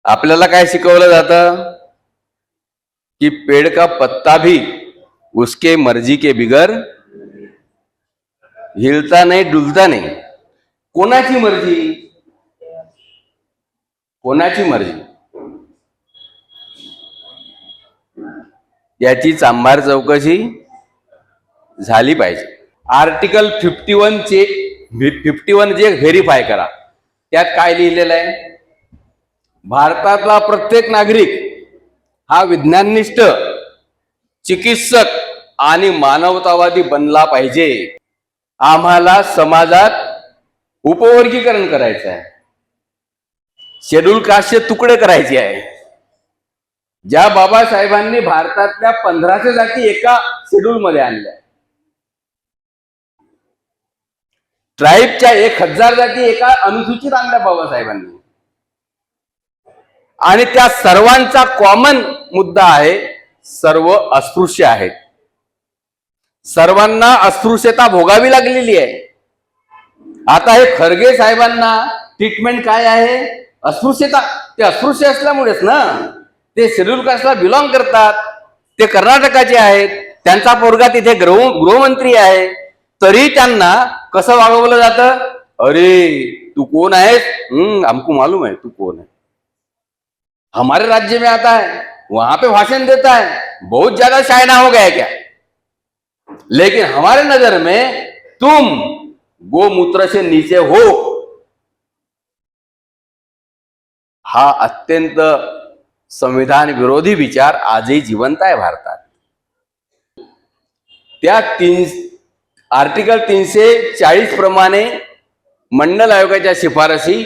आपल्याला काय शिकवलं जातं कि पेड़ का पत्ता भी उसके मर्जी के बिगर हिलता नाही डुलता नाही. कोणाची मर्जी? कोणाची मर्जी? याची चांभार चौकशी झाली पाहिजे. आर्टिकल 51 जे व्हेरीफाय करा, त्यात काय लिहिलेलं आहे? भारतातला प्रत्येक नागरिक हा विज्ञाननिष्ठ, चिकित्सक आणि मानवतावादी बनला पाहिजे. आम्हाला समाजात उपवर्गीकरण करायचं आहे, शेड्यूल कास्टचे तुकडे करायचे आहे. ज्या बाबासाहेबांनी भारतातल्या 1500 जाती एका शेड्यूल मध्ये आणल्या, ट्राईबच्या 1000 जाती एका अनुसूचित आणल्या बाबासाहेबांनी, आणि त्या सर्वांचा कॉमन मुद्दा आहे, सर्व अस्पृश्य आहेत. सर्वांना अस्पृश्यता भोगावी लागलेली आहे. आता हे खरगे साहेबांना ट्रीटमेंट काय आहे? अस्पृश्यता. ते अस्पृश्य असल्यामुळेच ना, ते शेड्यूल कास्टला बिलॉंग करतात, ते कर्नाटकाचे आहेत, त्यांचा पोरगा तिथे गृहमंत्री आहे, तरी त्यांना कसं वागवलं जातं? अरे तू कोण आहेस? हमको मालूम है तू कौन है, हमारे राज्य में आता है, वहां पे भाषण देता है, बहुत ज्यादा शायना हो गया क्या? लेकिन हमारे नजर में तुम गोमूत्र से नीचे हो. हा अत्यंत संविधान विरोधी विचार आजही जिवंत आहे भारतात. त्या आर्टिकल 340 प्रमाणे मंडल आयोगाच्या शिफारसी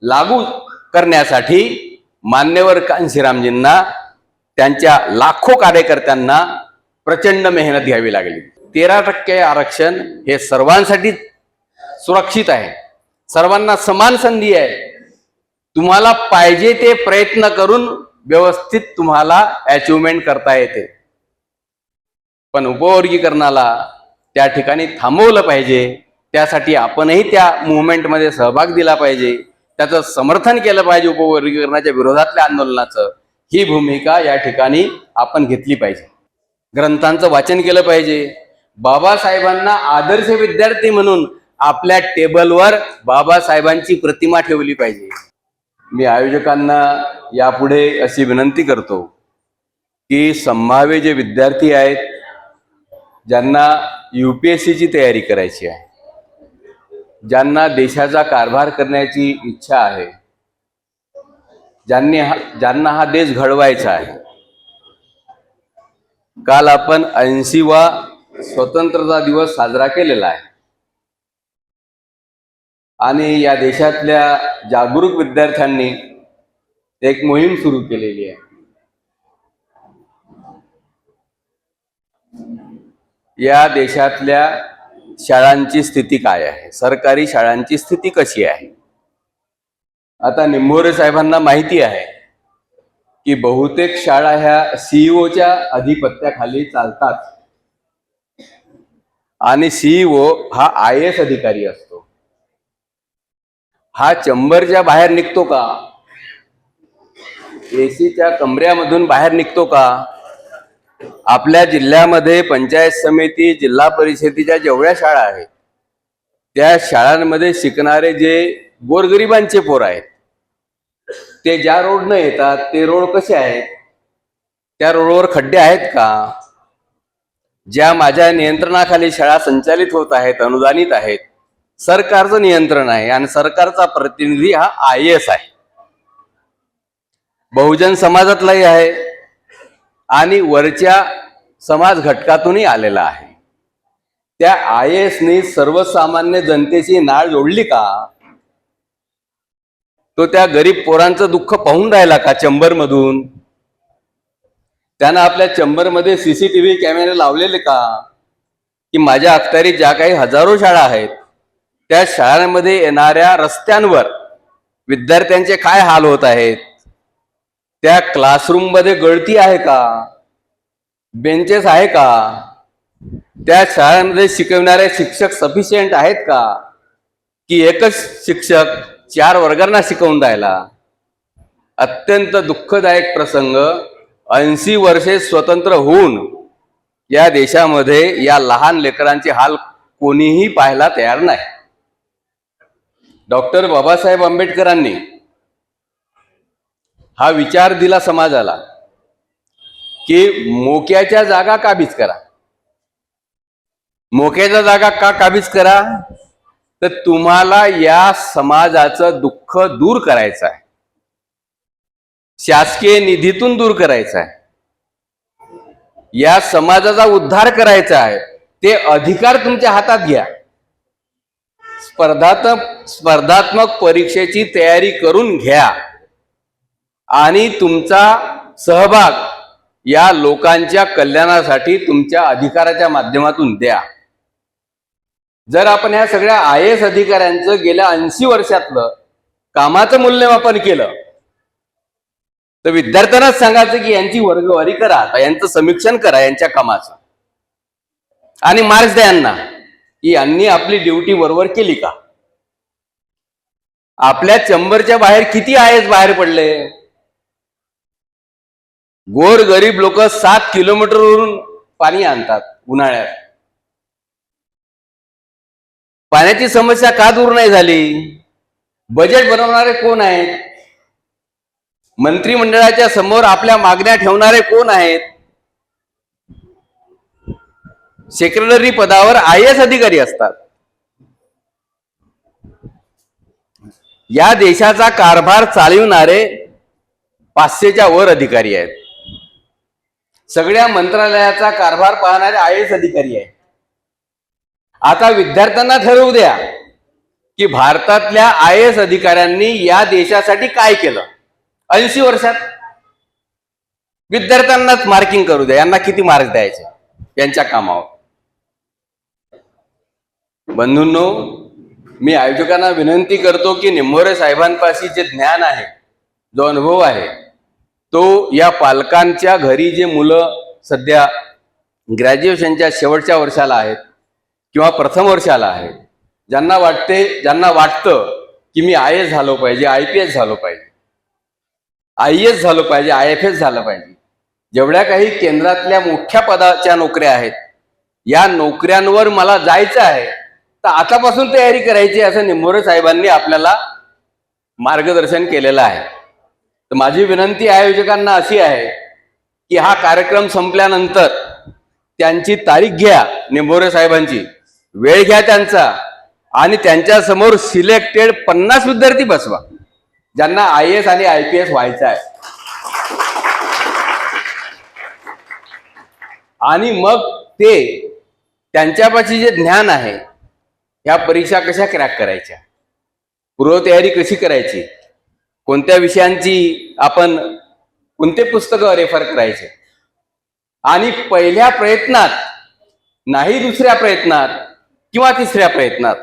लागू करण्यासाठी मान्यवर कांशीरामजींना, त्यांच्या लाखो कार्यकर्त्यांना प्रचंड मेहनत घ्यावी लागली. 13% आरक्षण हे सर्वांसाठी सुरक्षित आहे, सर्वांना समान संधी आहे. तुम्हाला पाहिजे ते प्रयत्न करून व्यवस्थित तुम्हाला अचिव्हमेंट करता येते. पण उपवर्गीकरणाला त्या ठिकाणी थांबवलं पाहिजे. त्यासाठी आपणही त्या मुवमेंटमध्ये सहभाग दिला पाहिजे, त्याचं समर्थन केलं पाहिजे. उपवर्गीकरणाच्या विरोधातल्या आंदोलनाचं ही भूमिका या ठिकाणी आपण घेतली पाहिजे. ग्रंथांचं वाचन केलं पाहिजे. बाबासाहेबांना आदर्श विद्यार्थी म्हणून आपल्या टेबलवर बाबासाहेबांची प्रतिमा ठेवली पाहिजे. मी आयोजकांना यापुढे अशी विनंती करतो की संभाव्य जे विद्यार्थी आहेत, ज्यांना UPSCची तयारी करायची आहे, ज्यांना देशाचा कारभार करण्याची इच्छा आहे, ज्यांना हा देश घडवायचा आहे. काल आपण 80वा स्वतंत्रता दिवस साजरा केलेला आहे आणि या देशातल्या जागरूक विद्यार्थ्यांनी एक मोहीम सुरू केलेली आहे. या देशातल्या शाळांची स्थिती काय आहे, सरकारी शाळांची स्थिती कशी आहे? आता निंभोरे साहेबांना माहिती आहे की बहुतेक शाळा ह्या CEO च्या अधिपत्याखाली चालतात आणि CEO हा IAS अधिकारी असतो. हा चंबरच्या बाहेर निघतो का? ACच्या कमऱ्यामधून बाहेर निघतो का? आपल्या जिल्ह्यामध्ये पंचायत समिती, जिल्हा परिषदेच्या जेवढ्या शाळा आहेत, त्या शाळांमध्ये शिकणारे जे गोरगरिबांचे पोर आहेत, ते ज्या रोडनं येतात ते रोड कसे आहेत? त्या रोडवर खड्डे आहेत का? ज्या माझ्या नियंत्रणाखाली शाळा संचालित होत आहेत, अनुदानित आहेत, सरकारचं नियंत्रण आहे आणि सरकारचा प्रतिनिधी हा IAS आहे, बहुजन समाजातलाही आहे आणि वरच्या समाज घटकातूनही आलेला आहे. त्या IASनी सर्वसामान्य जनतेची नाळ जोडली का? तो त्या गरीब पोरांचं दुःख पाहून राहिला का चंबरमधून? त्यानं आपल्या चंबरमध्ये CCTV कॅमेरे लावलेले का? की माझ्या अखत्यारीत ज्या काही हजारो शाळा आहेत, त्या शाळांमध्ये येणाऱ्या रस्त्यांवर विद्यार्थ्यांचे काय हाल होत आहेत? त्या क्लासरूम मध्ये गळती आहे का? बेंचेस आहे का? त्या शाळांमध्ये शिकवणारे शिक्षक सफिशियंट आहेत का? की एकच शिक्षक 4 वर्गांना शिकवून राहिला? अत्यंत दुःखदायक प्रसंग, 80 वर्षे स्वतंत्र होऊन या देशामध्ये या लहान लेकरांचे हाल कोणीही पाहायला तयार नाही. डॉक्टर बाबासाहेब आंबेडकरांनी हा विचार दिला समाजाला की मोक्याच्या जागा काबीज करा. मोक्याच्या जागा का काबीज करा? तर तुम्हाला या समाजाचं दुःख दूर करायचं आहे, शासकीय निधीतून दूर करायचं आहे, या समाजाचा उद्धार करायचा आहे. ते अधिकार तुमच्या हातात घ्या. स्पर्धात्मक परीक्षेची तयारी करून घ्या आणि तुमचा सहभाग या लोकांच्या कल्याणासाठी तुमच्या अधिकाराच्या माध्यमातून द्या. जर आपण ह्या सगळ्या IAS अधिकाऱ्यांचं गेल्या 80 वर्षातलं कामाचं मूल्यमापन केलं तर विद्यार्थ्यांनाच सांगायचं की यांची वर्गवारी करा, आता यांचं समीक्षण करा यांच्या कामाचं, आणि मार्क्स द्या यांना की यांनी आपली ड्युटी बरोबर केली का. आपल्या चंबरच्या बाहेर किती IAS बाहेर पडले. गोर गरीब लोक 7 किलोमीटरवरून पाणी आणतात उन्हाळ्यात. पाण्याची समस्या का दूर नाही झाली? बजेट बनवणारे कोण आहेत? मंत्रिमंडळाच्या समोर आपल्या मागण्या ठेवणारे कोण आहेत? सेक्रेटरी पदावर IAS अधिकारी असतात. या देशाचा कारभार चालविणारे 500च्या वर अधिकारी आहेत. सगळ्या मंत्रालयाचा कारभार पाहणारे IAS अधिकारी आहेत. आता विद्यार्थ्यांना ठरवू द्या की भारतातल्या IAS अधिकाऱ्यांनी या देशासाठी काय केलं 80 वर्षात. विद्यार्थ्यांनाच मार्किंग करू द्या, यांना किती मार्क्स द्यायचे यांच्या कामावर. बंधूंनो, मी आयोजकांना विनंती करतो की निंभोरे साहेबांपाशी जे ज्ञान आहे, जो अनुभव आहे, तो या पालकांच्या घरी जे मुलं सध्या ग्रॅज्युएशनच्या शेवटच्या वर्षाला आहेत किंवा प्रथम वर्षाला आहेत, ज्यांना वाटतं की मी IAS झालो पाहिजे, IPS झालो पाहिजे, IAS झालो पाहिजे, IFS झालं पाहिजे, जेवढ्या काही केंद्रातल्या मोठ्या पदाच्या नोकऱ्या आहेत, या नोकऱ्यांवर मला जायचं आहे, तर आतापासून तयारी करायची असं निंभोरे साहेबांनी आपल्याला मार्गदर्शन केलेलं आहे. तर माझी विनंती आयोजकांना अशी आहे की हा कार्यक्रम संपल्यानंतर त्यांची तारीख घ्या, निंभोरे साहेबांची वेळ घ्या त्यांचा, आणि त्यांच्या समोर सिलेक्टेड 50 विद्यार्थी बसवा ज्यांना IAS आणि IPS व्हायचं आहे. आणि मग ते त्यांच्यापाशी जे ज्ञान आहे, ह्या परीक्षा कशा क्रॅक करायच्या, पूर्वतयारी कशी करायची, कोणत्या विषयांची आपण कोणते पुस्तकं रेफर करायचे, आणि पहिल्या प्रयत्नात नाही दुसऱ्या प्रयत्नात किंवा तिसऱ्या प्रयत्नात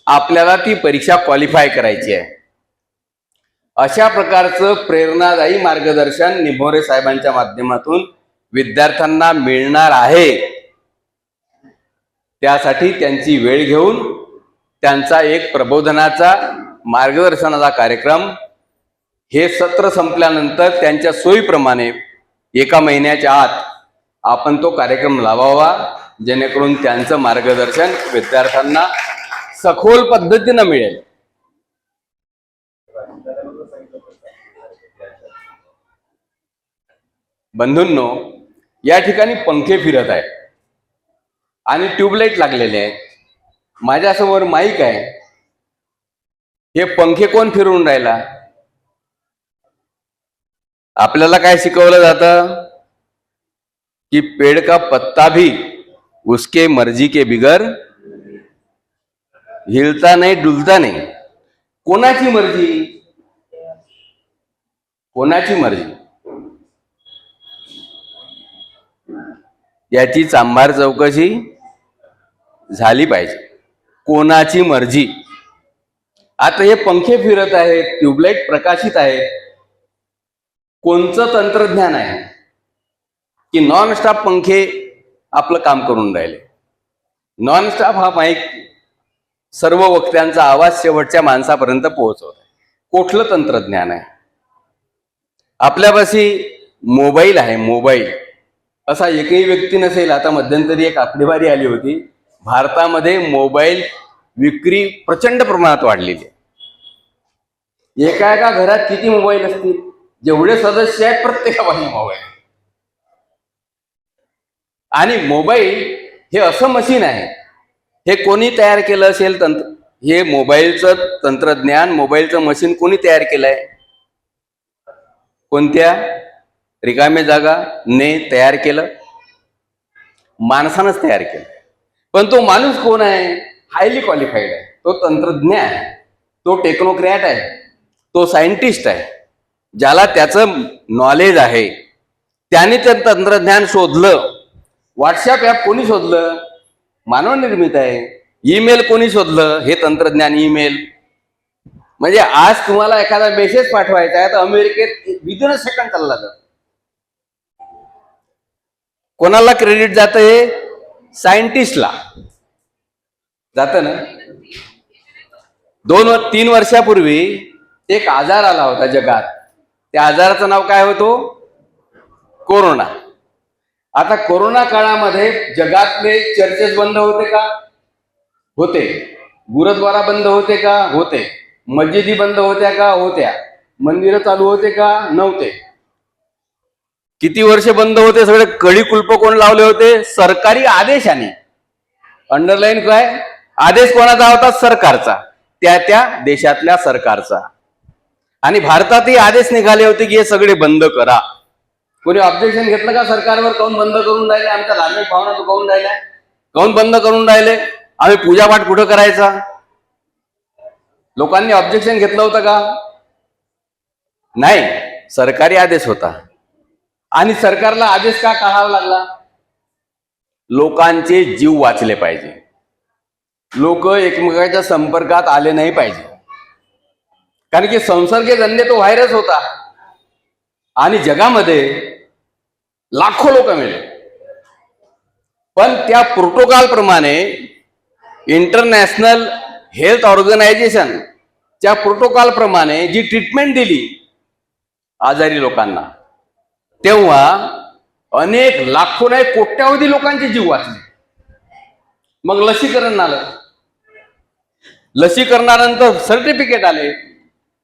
आपल्याला ती परीक्षा क्वालिफाय करायची आहे. अशा प्रकारचं प्रेरणादायी मार्गदर्शन निंभोरे साहेबांच्या माध्यमातून विद्यार्थ्यांना मिळणार आहे. त्यासाठी त्यांची वेळ घेऊन त्यांचा एक प्रबोधनाचा मार्गदर्शनाचा कार्यक्रम हे सत्र संपल्यानंतर त्यांच्या सोयीप्रमाणे 1 महिन्याच्या आत आपण तो कार्यक्रम लावावा, जेणेकरून त्यांचं मार्गदर्शन विद्यार्थ्यांना सखोल पद्धतीनं मिळेल. बंधूंनो, या ठिकाणी पंखे फिरत आहेत आणि ट्यूबलाईट लागलेले आहेत. माझ्यासमोर माईक आहे. हे पंखे कोण फिरवून राहिला? आपल्याला काय शिकवलं जातं कि पेड़ का पत्ता भी उसके मर्जी के बिगर हिलता नाही, डुलता नाही. कोणाची मर्जी? कोणाची मर्जी? याची चांभार चौकशी झाली पाहिजे. कोणाची मर्जी? आता हे पंखे फिरत आहेत, ट्यूबलाईट प्रकाशित आहेत, कोणचं तंत्रज्ञान आहे की नॉन स्टॉप पंखे आपलं काम करून राहिले? नॉन स्टॉप हा माईक सर्व वक्त्यांचा आवाज शेवटच्या माणसापर्यंत पोहोचवत आहे. कुठलं तंत्रज्ञान आहे? आपल्यापाशी मोबाईल आहे. मोबाईल असा एकही व्यक्ती नसेल. आता मध्यंतरी एक आकडेवारी आली होती, भारतामध्ये मोबाईल विक्री प्रचंड प्रमाणात वाढलेली आहे. एका एका घरात किती मोबाईल असतील? जेवढे सदस्य आहेत प्रत्येकापाशी मोबाईल. आणि मोबाईल हे असं मशीन आहे, हे कोणी तयार केलं असेल हे मोबाईलचं तंत्रज्ञान, मोबाईलचं मशीन कोणी तयार केलंय? कोणत्या रिकाम्या जागा ने तयार केलं? माणसानंच तयार केलं. पण तो माणूस कोण आहे? हायली क्वालिफाईड आहे. तो तंत्रज्ञ आहे, तो टेक्नोक्रॅट आहे, तो सायंटिस्ट आहे. ज्याला त्याचं नॉलेज आहे, त्याने ते तंत्रज्ञान शोधलं. व्हॉट्सअप ॲप कोणी शोधलं? मानवनिर्मित आहे. ईमेल कोणी शोधलं? हे तंत्रज्ञान. ईमेल म्हणजे आज तुम्हाला एखादा मेसेज पाठवायचा आहे तर अमेरिकेत विदिन अ सेकंड चालला जातो. कोणाला क्रेडिट जातं? हे सायंटिस्टला जातं ना. 2-3 वर्षापूर्वी एक आजार आला होता जगात. त्या आजाराचं नाव काय होतं? कोरोना. आता कोरोना काळामध्ये जगातले चर्चेस बंद होते का? होते. गुरुद्वारा बंद होते का? होते. मस्जिदी बंद होत्या का? होत्या. मंदिरं चालू होते का? नव्हते. किती वर्ष बंद होते? सगळे कडी कुलप कोण लावले होते? सरकारी आदेशाने. अंडरलाईन काय? आदेश कोणाचा होता? सरकारचा, त्या देशातल्या सरकारचा. आणि भारतातही आदेश निघाले होते की हे सगळे बंद करा. कोणी ऑब्जेक्शन घेतलं का सरकारवर? काऊन बंद करून राहिले? आमच्या धार्मिक भावना दुखावून राहिल्या, काऊन बंद करून राहिले? आम्ही पूजापाठ कुठं करायचा? लोकांनी ऑब्जेक्शन घेतलं होतं का? नाही. सरकारी आदेश होता. आणि सरकारला आदेश का काढावा लागला? लोकांचे जीव वाचले पाहिजे, लोक एकमेकांच्या संपर्कात आले नाही पाहिजे. कारण की संसर्गजन्य तो व्हायरस होता आणि जगामध्ये लाखो लोक मेले. पण त्या प्रोटोकॉल प्रमाणे इंटरनॅशनल हेल्थ ऑर्गनायझेशन च्या प्रोटोकॉल प्रमाणे जी ट्रीटमेंट दिली आजारी लोकांना, तेव्हा अनेक लाखो नाही कोट्यावधी लोकांचे जीव वाचले. मग लसीकरण आलं. लसीकरणानंतर सर्टिफिकेट आले.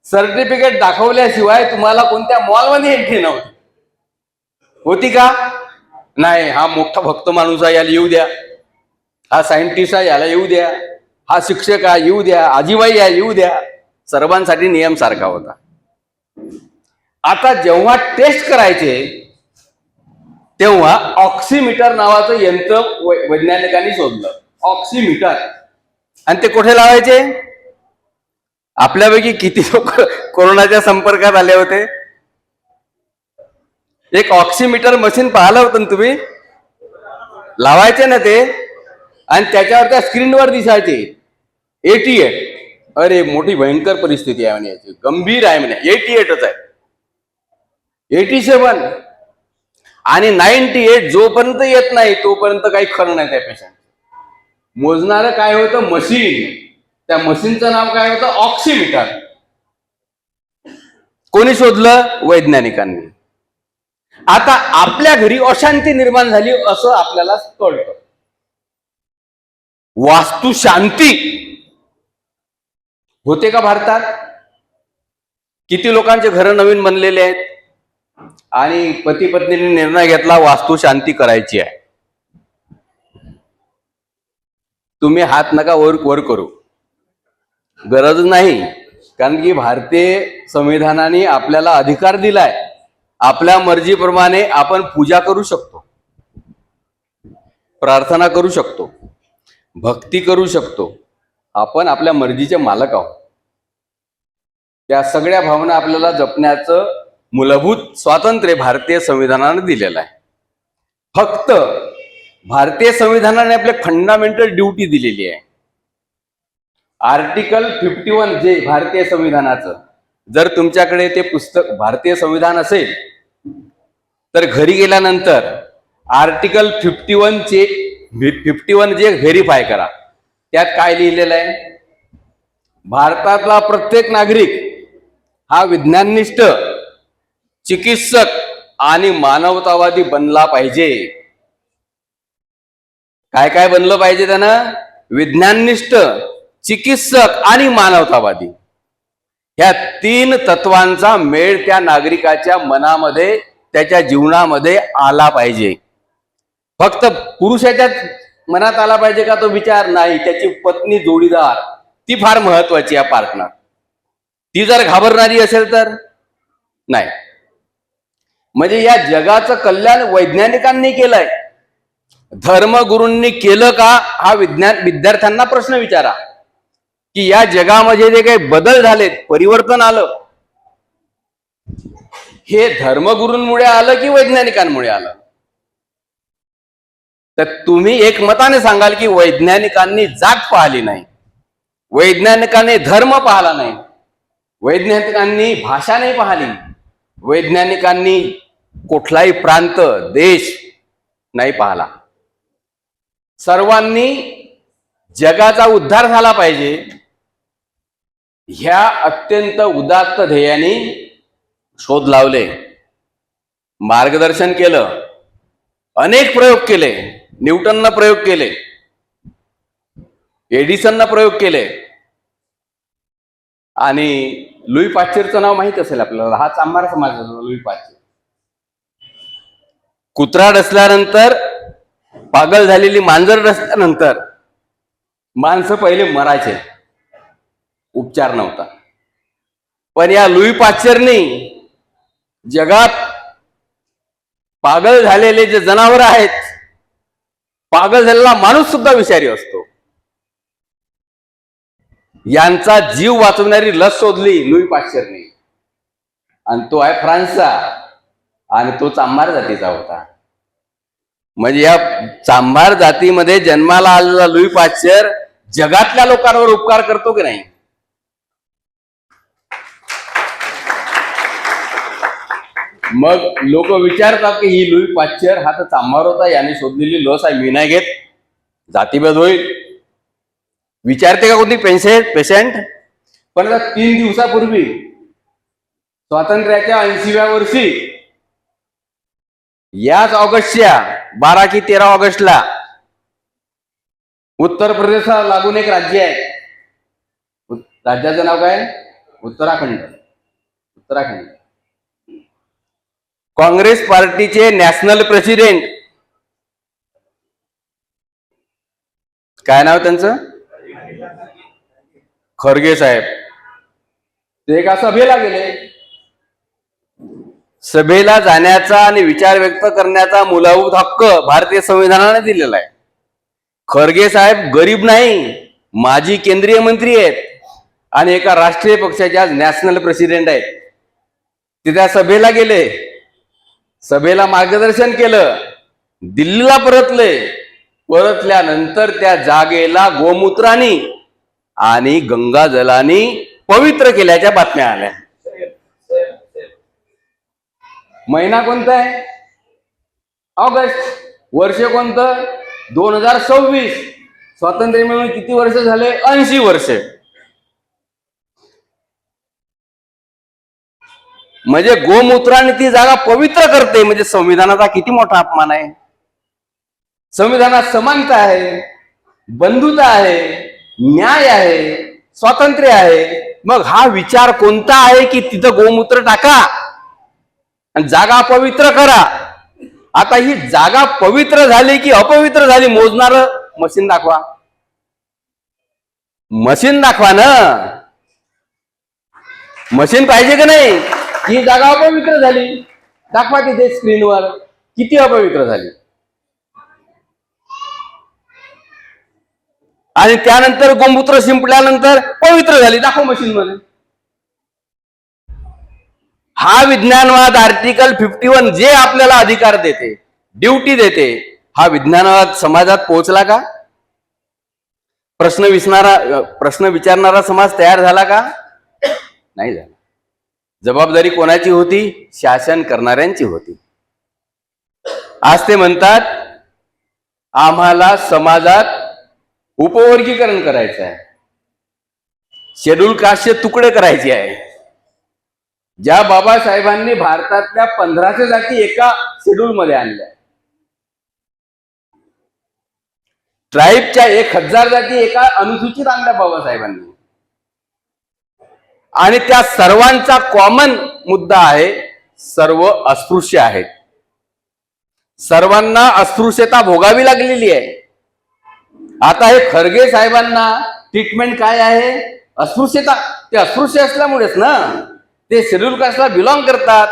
सर्टिफिकेट दाखवल्याशिवाय तुम्हाला कोणत्या मॉलमध्ये एंट्री नव्हती. होती का? नाही. हा मोठा भक्त माणूस आहे, याला येऊ द्या. हा सायंटिस्ट आहे, याला येऊ द्या. हा शिक्षक आहे, येऊ द्या. आजीबाई आहे, येऊ द्या. सर्वांसाठी नियम सारखा होता. आता जेव्हा टेस्ट करायचे तेव्हा ऑक्सिमीटर नावाचं यंत्र वैज्ञानिकांनी शोधलं. ऑक्सिमीटर. आणि ते कुठे लावायचे? आपल्यापैकी किती लोक कोरोनाच्या संपर्कात आले होते? एक ऑक्सिमीटर मशीन पाहिलं होतं ना तुम्ही? लावायचे ना ते, आणि त्याच्यावर त्या स्क्रीनवर दिसायचे 88. अरे मोठी भयंकर परिस्थिती आहे म्हणे, याची गंभीर आहे म्हणे. 88च आहे, 87 आणि 98 जोपर्यंत येत नाही तोपर्यंत काही खरं नाही त्या पेशंट. मोजणारं काय होतं? मशीन. त्या मशीनचं नाव काय होतं? ऑक्सिमीटर. कोणी शोधलं? वैज्ञानिकांनी. आता आपल्या घरी अशांती निर्माण झाली असं आपल्याला कळतं. वास्तू शांती होते का भारतात? किती लोकांचे घर नवीन बनलेले आहेत आणि पती पत्नीने निर्णय घेतला वास्तू शांती करायची आहे. तुम्ही हात नका वर करू, गरज नाही. कारण की भारतीय संविधानाने आपल्याला अधिकार दिलाय. आपल्या मर्जीप्रमाणे आपण पूजा करू शकतो, प्रार्थना करू शकतो, भक्ती करू शकतो. आपण आपल्या मर्जीचे मालक आहोत. त्या सगळ्या भावना आपल्याला जपण्याचं मूलभूत स्वातंत्र्य भारतीय संविधानाने दिलेलं आहे. फक्त भारतीय संविधानाने आपले फंडामेंटल ड्युटी दिलेली आहे. आर्टिकल 51 जे भारतीय संविधानाचं, जर तुमच्याकडे ते पुस्तक भारतीय संविधान असेल तर घरी गेल्यानंतर आर्टिकल 51 जे व्हेरीफाय करा. त्यात काय लिहिलेलं आहे? भारतातला प्रत्येक नागरिक हा विज्ञाननिष्ठ, चिकित्सक आणि मानवतावादी बनला पाहिजे. काय काय बनलं पाहिजे त्यानं? विज्ञाननिष्ठ, चिकित्सक आणि मानवतावादी. ह्या 3 तत्वांचा मेळ त्या नागरिकाच्या मनामध्ये, त्याच्या जीवनामध्ये आला पाहिजे. फक्त पुरुषाच्या मनात आला पाहिजे का तो विचार? नाही. त्याची पत्नी, जोडीदार, ती फार महत्वाची आहे पार्टनर. ती जर घाबरणारी असेल तर नाही. म्हणजे या जगाचं कल्याण वैज्ञानिकांनी केलंय, धर्मगुरूंनी केलं का? हा विद्यार्थ्यांना प्रश्न विचारा की या जगामध्ये जे काही बदल झालेत, परिवर्तन आलं, हे धर्मगुरूंमुळे आलं की वैज्ञानिकांमुळे आलं? तर तुम्ही एकमताने सांगाल की वैज्ञानिकांनी जाग पाहिली नाही, वैज्ञानिकांनी धर्म पाहिला नाही, वैज्ञानिकांनी भाषा नाही पाहिली, वैज्ञानिकांनी कुठलाही प्रांत, देश नाही पाहिला. सर्वांनी जगाचा उद्धार झाला पाहिजे ह्या अत्यंत उदात्त ध्येयाने शोध लावले, मार्गदर्शन केलं, अनेक प्रयोग केले. न्यूटननं प्रयोग केले, एडिसननं प्रयोग केले, आणि लुई पाश्चरचं नाव माहित असेल आपल्याला. हा चांभार समाज लुई पाश्चर. कुत्रा डसल्यानंतर, पागल झालेली मांजर डसल्यानंतर माणसं पहिले मरायचे, उपचार नव्हता. पण या लुई पाश्चरनी जगात पागल झालेले जे जनावर आहेत, पागल झालेला माणूस सुद्धा विषारी असतो, यांचा जीव वाचवणारी लस शोधली लुई पाश्चरने, आणि तो आहे फ्रान्सचा, आणि तो चांभार जातीचा होता. म्हणजे या चांभार जातीमध्ये जन्माला आलेला लुई पाश्चर जगातल्या लोकांवर उपकार करतो की नाही? मग लोक विचारतात की ही लुई पाश्चर हा तर चांभार होता, याने शोधलेली लस आहे, मी नाही घेत, जातीभेद होईल. विचारते का कोणती पेशंट? पण 3 दिवसापूर्वी, स्वातंत्र्याच्या 80व्या वर्षी, याच ऑगस्टच्या 12 की 13 ऑगस्टला उत्तर प्रदेशला लागून एक राज्य आहे, राज्याचं नाव काय? उत्तराखंड. उत्तराखंड. काँग्रेस पार्टीचे नॅशनल प्रेसिडेंट, काय नाव त्यांचं? खरगे साहेब. ते एका सभेला गेले. सभेला जाण्याचा आणि विचार व्यक्त करण्याचा मूलभूत हक्क भारतीय संविधानाने दिलेला आहे. खरगे साहेब गरीब नाही, माजी केंद्रीय मंत्री आहेत आणि एका राष्ट्रीय पक्षाचे आज नॅशनल प्रेसिडेंट आहेत. ते त्या सभेला गेले, सभेला मार्गदर्शन केलं, दिल्लीला परतले. परतल्यानंतर त्या जागेला गोमूत्राने आणि गंगाजलाने पवित्र केल्याच्या बातम्या आल्या. महिना कोणता आहे? ऑगस्ट. वर्ष कोणतं? 2026. स्वातंत्र्य मिळून किती वर्ष झाले? 80 वर्ष. म्हणजे गोमूत्राने ती जागा पवित्र करते, म्हणजे संविधानाचा किती मोठा अपमान आहे. संविधानात समानता आहे, बंधुता आहे, न्याय आहे, स्वातंत्र्य आहे. मग हा विचार कोणता आहे की तिथं गोमूत्र टाका आणि जागा अपवित्र करा? आता ही जागा पवित्र झाली की अपवित्र झाली मोजणार मशीन दाखवा. मशीन दाखवा ना. मशीन पाहिजे की नाही? ही जागा अपवित्र झाली, दाखवा तिथे स्क्रीनवर किती अपवित्र झाली. आणि त्यानंतर गोमूत्र शिंपल्यानंतर पवित्र झाली, दाखव मशीन मध्ये. हा विज्ञानवाद आर्टिकल 51 जे आपल्याला अधिकार देते, ड्युटी देते, हा विज्ञानवाद समाजात पोहोचला का? प्रश्न विचारणारा समाज तयार झाला का? नाही झाला. जबाबदारी कोणाची होती? शासन करणाऱ्यांची होती. आज ते म्हणतात आम्हाला समाजात उपवर्गीकरण करायचं आहे, शेड्यूल कास्टचे तुकडे करायचे आहे. ज्या बाबासाहेबांनी भारतातल्या 1500 जाती एका शेड्यूल मध्ये आणल्या, ट्राईबच्या 1000 जाती एका अनुसूचित आणल्या बाबासाहेबांनी, आणि त्या सर्वांचा कॉमन मुद्दा आहे, सर्व अस्पृश्य आहेत, सर्वांना अस्पृश्यता भोगावी लागलेली आहे. आता हे खरगे साहेबांना ट्रीटमेंट काय आहे? अस्पृश्यता. ते अस्पृश्य असल्यामुळेच ना, ते शेड्यूल कास्टला बिलॉंग करतात,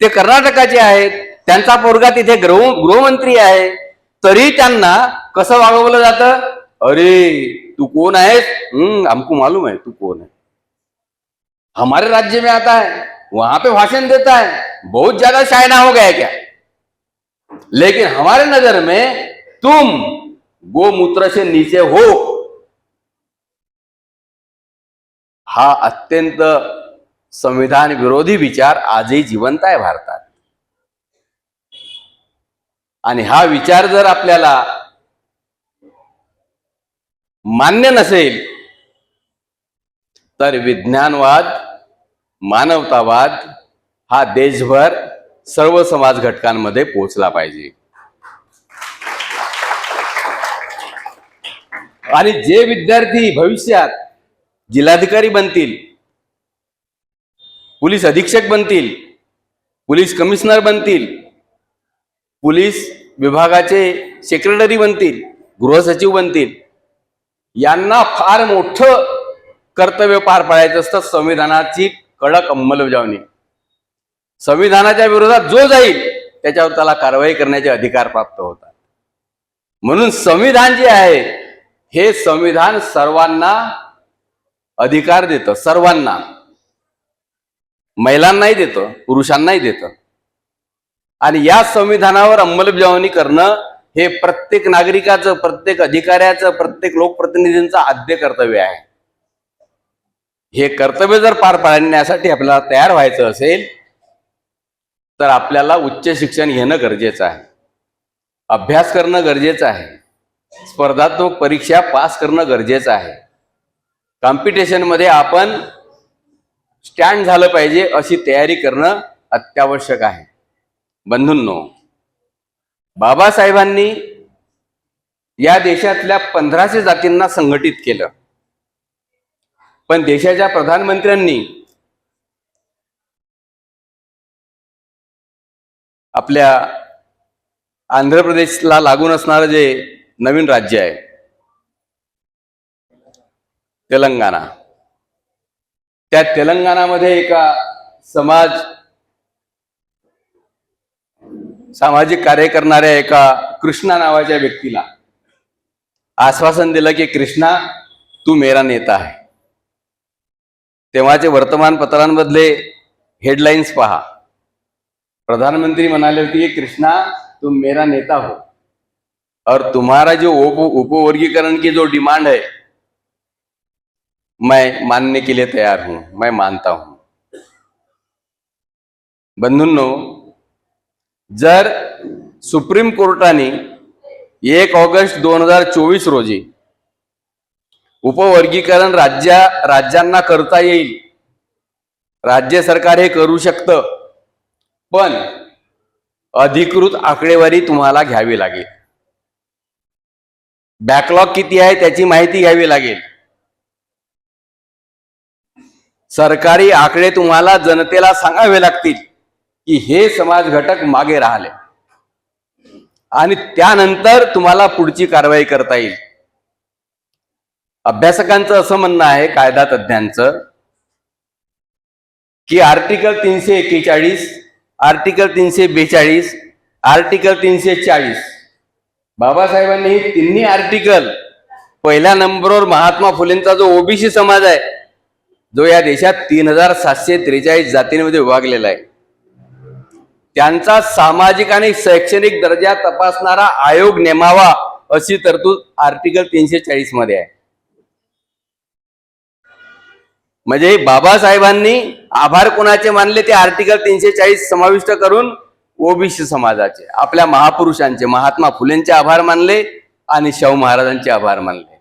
ते कर्नाटकाचे आहेत, त्यांचा पोरगा तिथे गृहमंत्री आहे, तरी त्यांना कसं वागवलं जातं? अरे तू कोण आहेस? हमको मालूम है तू कौन है, हमारे राज्य में आता है, वहां पे भाषण देता है, बहुत ज्यादा शायना हो गया क्या? लेकिन हमारे नजर में तुम गोमूत्र से नीचे हो. हा अत्यंत संविधान विरोधी विचार आजही जिवंत आहे भारतात. आणि हा विचार जर आपल्याला मान्य नसेल तर विज्ञानवाद, मानवतावाद हा देशभर सर्व समाज घटकांमध्ये पोहोचला पाहिजे. आणि जे विद्यार्थी भविष्यात जिल्हाधिकारी बनतील, पोलीस अधीक्षक बनतील, पोलीस कमिशनर बनतील, पोलीस विभागाचे सेक्रेटरी बनतील, गृहसचिव बनतील, यांना फार मोठं कर्तव्य पार पाडायचं असतं, संविधानाची कडक अंमलबजावणी. संविधानाच्या विरोधात जो जाईल त्याच्यावर त्याला कारवाई करण्याचे अधिकार प्राप्त होतात. म्हणून संविधान जे आहे हे संविधान सर्वांना अधिकार देतं, सर्वांना, महिलांनाही देतं, पुरुषांनाही देतं. आणि या संविधानावर अंमलबजावणी करणं हे प्रत्येक नागरिकाचं, प्रत्येक अधिकाऱ्याचं, प्रत्येक लोकप्रतिनिधींचं आद्य कर्तव्य आहे. हे कर्तव्य जर पार पाडण्यासाठी आपल्याला तयार व्हायचं असेल तर आपल्याला उच्च शिक्षण घेणं गरजेचं आहे, अभ्यास करणं गरजेचं आहे, स्पर्धात्मक परीक्षा पास करणं गरजेचं आहे, कॉम्पिटिशनमध्ये आपण स्टँड झालं पाहिजे अशी तयारी करणं अत्यावश्यक आहे. बंधूंनो, बाबासाहेबांनी या देशातल्या 1500 जातींना संघटित केलं, पण देशाच्या प्रधानमंत्र्यांनी आपल्या आंध्र प्रदेशला लागून असणारं जे नवीन राज्य आहे तेलंगणा, त्या तेलंगणामध्ये एका सामाजिक कार्य करणाऱ्या एका कृष्णा नावाच्या व्यक्तीला आश्वासन दिलं की कृष्णा तू मेरा नेता है. तेव्हाचे वर्तमानपत्रांमधले हेडलाईन्स पहा. प्रधानमंत्री म्हणाले होते की कृष्णा तुम मेरा नेता हो और तुम्हारा जो उपवर्गीकरण की जो डिमांड है मैं मानने के लिए तैयार हूं, मैं मानता हूं. बंधूंनो, जर सुप्रीम कोर्टाने 1 ऑगस्ट 2024 रोजी उपवर्गीकरण राज्यांना करता येईल, राज्य सरकार हे करू शकतं, पण अधिकृत आकडेवारी तुम्हाला घ्यावी लागेल, बॅकलॉग किती आहे त्याची माहिती घ्यावी लागेल, सरकारी आकडे तुम्हाला जनतेला सांगावे लागतील की हे समाज घटक मागे राहिले, आणि त्यानंतर तुम्हाला पुढची कारवाई करता येईल. अभ्यासकांचं असं म्हणणं आहे, कायदा तज्ञांचं, की आर्टिकल 341, आर्टिकल 342, आर्टिकल 340, बाबासाहेबांनी ही तिन्ही आर्टिकल, पहिल्या नंबरवर महात्मा फुलेंचा जो ओबीसी समाज आहे, जो या देशात 3743 जातींमध्ये विभागलेला आहे, त्यांचा सामाजिक आणि शैक्षणिक दर्जा तपासणारा आयोग नेमावा अशी तरतूद आर्टिकल 340 मध्ये आहे. म्हणजे बाबासाहेबांनी आभार कोणाचे मानले? ते आर्टिकल 340 समाविष्ट करून ओबीसी समाजाचे, आपल्या महापुरुषांचे, महात्मा फुलेंचे आभार मानले आणि शाहू महाराजांचे आभार मानले.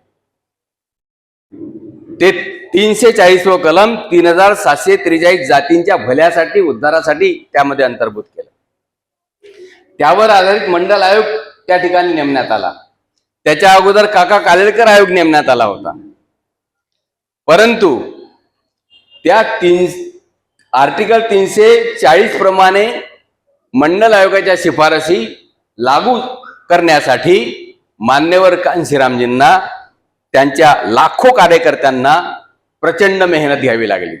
340 कलम 3743 जातींच्या भल्यासाठी उद्धारासाठी त्यामध्ये अंतर्भूत केलं. त्यावर आधारित मंडल आयोग त्या ठिकाणी नेमण्यात आला. त्याच्या अगोदर काका कालेलकर आयोग नेमण्यात आला होता. परंतु त्या आर्टिकल 340 प्रमाणे मंडल आयोगाच्या शिफारसी लागू करण्यासाठी मान्यवर कांशीरामजींना त्यांच्या लाखो कार्यकर्त्यांना प्रचंड मेहनत घ्यावी लागली,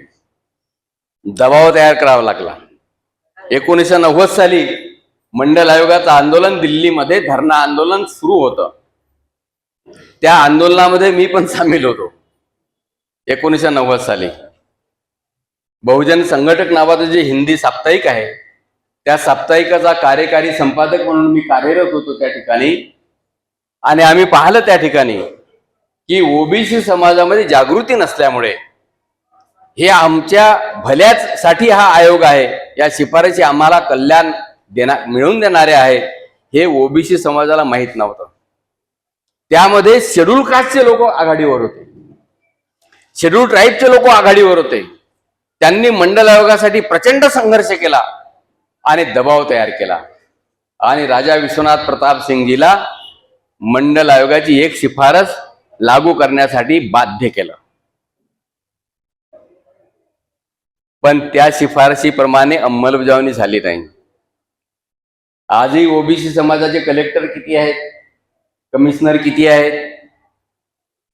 दबाव तयार करावा लागला. 1990 साली मंडल आयोगाचं आंदोलन दिल्लीमध्ये धरणा आंदोलन सुरू होतं. त्या आंदोलनामध्ये मी पण सामील होतो. 1990 साली बहुजन संघटक नावाचं जे हिंदी साप्ताहिक आहे त्या साप्ताहिकाचा कार्यकारी संपादक म्हणून मी कार्यरत होतो त्या ठिकाणी. आणि आम्ही पाहिलं त्या ठिकाणी की ओबीसी समाजामध्ये जागृती नसल्यामुळे हे आमच्या भल्याच साठी हा आयोग आहे, या शिफारशी आम्हाला कल्याण मिळवून देणारे आहे, हे ओबीसी समाजाला माहीत नव्हतं. त्यामध्ये शेड्यूल कास्टचे लोक आघाडीवर होते, शेड्यूल ट्राईबचे लोक आघाडीवर होते. त्यांनी मंडल आयोगासाठी प्रचंड संघर्ष केला आणि दबाव तयार केला आणि राजा विश्वनाथ प्रताप सिंगजीला मंडल आयोगाची एक शिफारस लागू करण्यासाठी बाध्य केलं. पण त्या शिफारशीप्रमाणे अंमलबजावणी झाली नाही. आजही ओबीसी समाजाचे कलेक्टर किती आहेत, कमिशनर किती आहेत?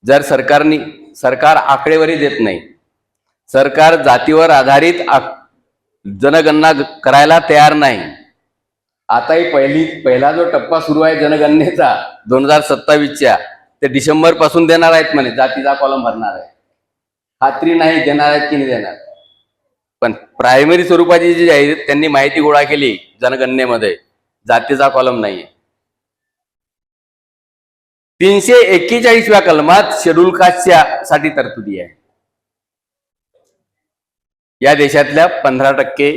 जर सरकार आकडेवारी देत नाही, सरकार जातीवर आधारित जनगणना करायला तयार नाही. आताही पहिला जो टप्पा सुरू आहे जनगणनेचा 2027च्या, ते डिसेंबर पासून देणार आहेत म्हणे, जातीचा कॉलम भरणार आहे. खात्री नाही देणार आहेत की नाही देणार. पण प्रायमरी स्वरूपाची जी आहे त्यांनी माहिती गोळा केली जनगणनेमध्ये, जातीचा कॉलम नाहीये. 341व्या कलमात शेड्यूल कास्टच्या साठी तरतुदी आहे. या देशातल्या 15%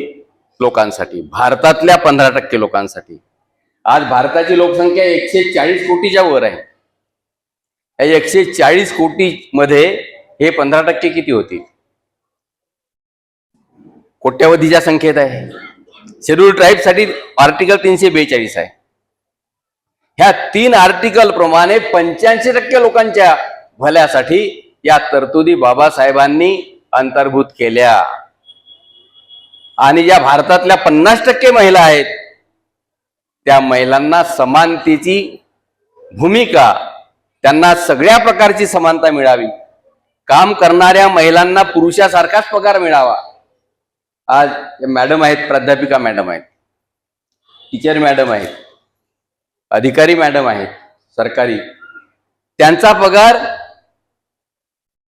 लोकांसाठी, भारतातल्या 15% लोकांसाठी. आज भारताची लोकसंख्या 140 कोटीच्या वर आहे. या 140 कोटी मध्ये हे 15% किती होतील? कोट्यावधीच्या संख्येत आहे. शेड्यूल ट्राईब साठी आर्टिकल 342 आहे. ह्या 3 आर्टिकल प्रमाणे 85% लोकांच्या भल्यासाठी या तरतुदी बाबासाहेबांनी अंतर्भूत केल्या. आणि ज्या भारतातल्या 50% महिला आहेत त्या महिलांना समानतेची भूमिका, त्यांना सगळ्या प्रकारची समानता मिळावी, काम करणाऱ्या महिलांना पुरुषासारखाच पगार मिळावा. आज मॅडम आहेत, प्राध्यापिका मॅडम आहेत, टीचर मॅडम आहेत, अधिकारी मॅडम आहेत सरकारी, त्यांचा पगार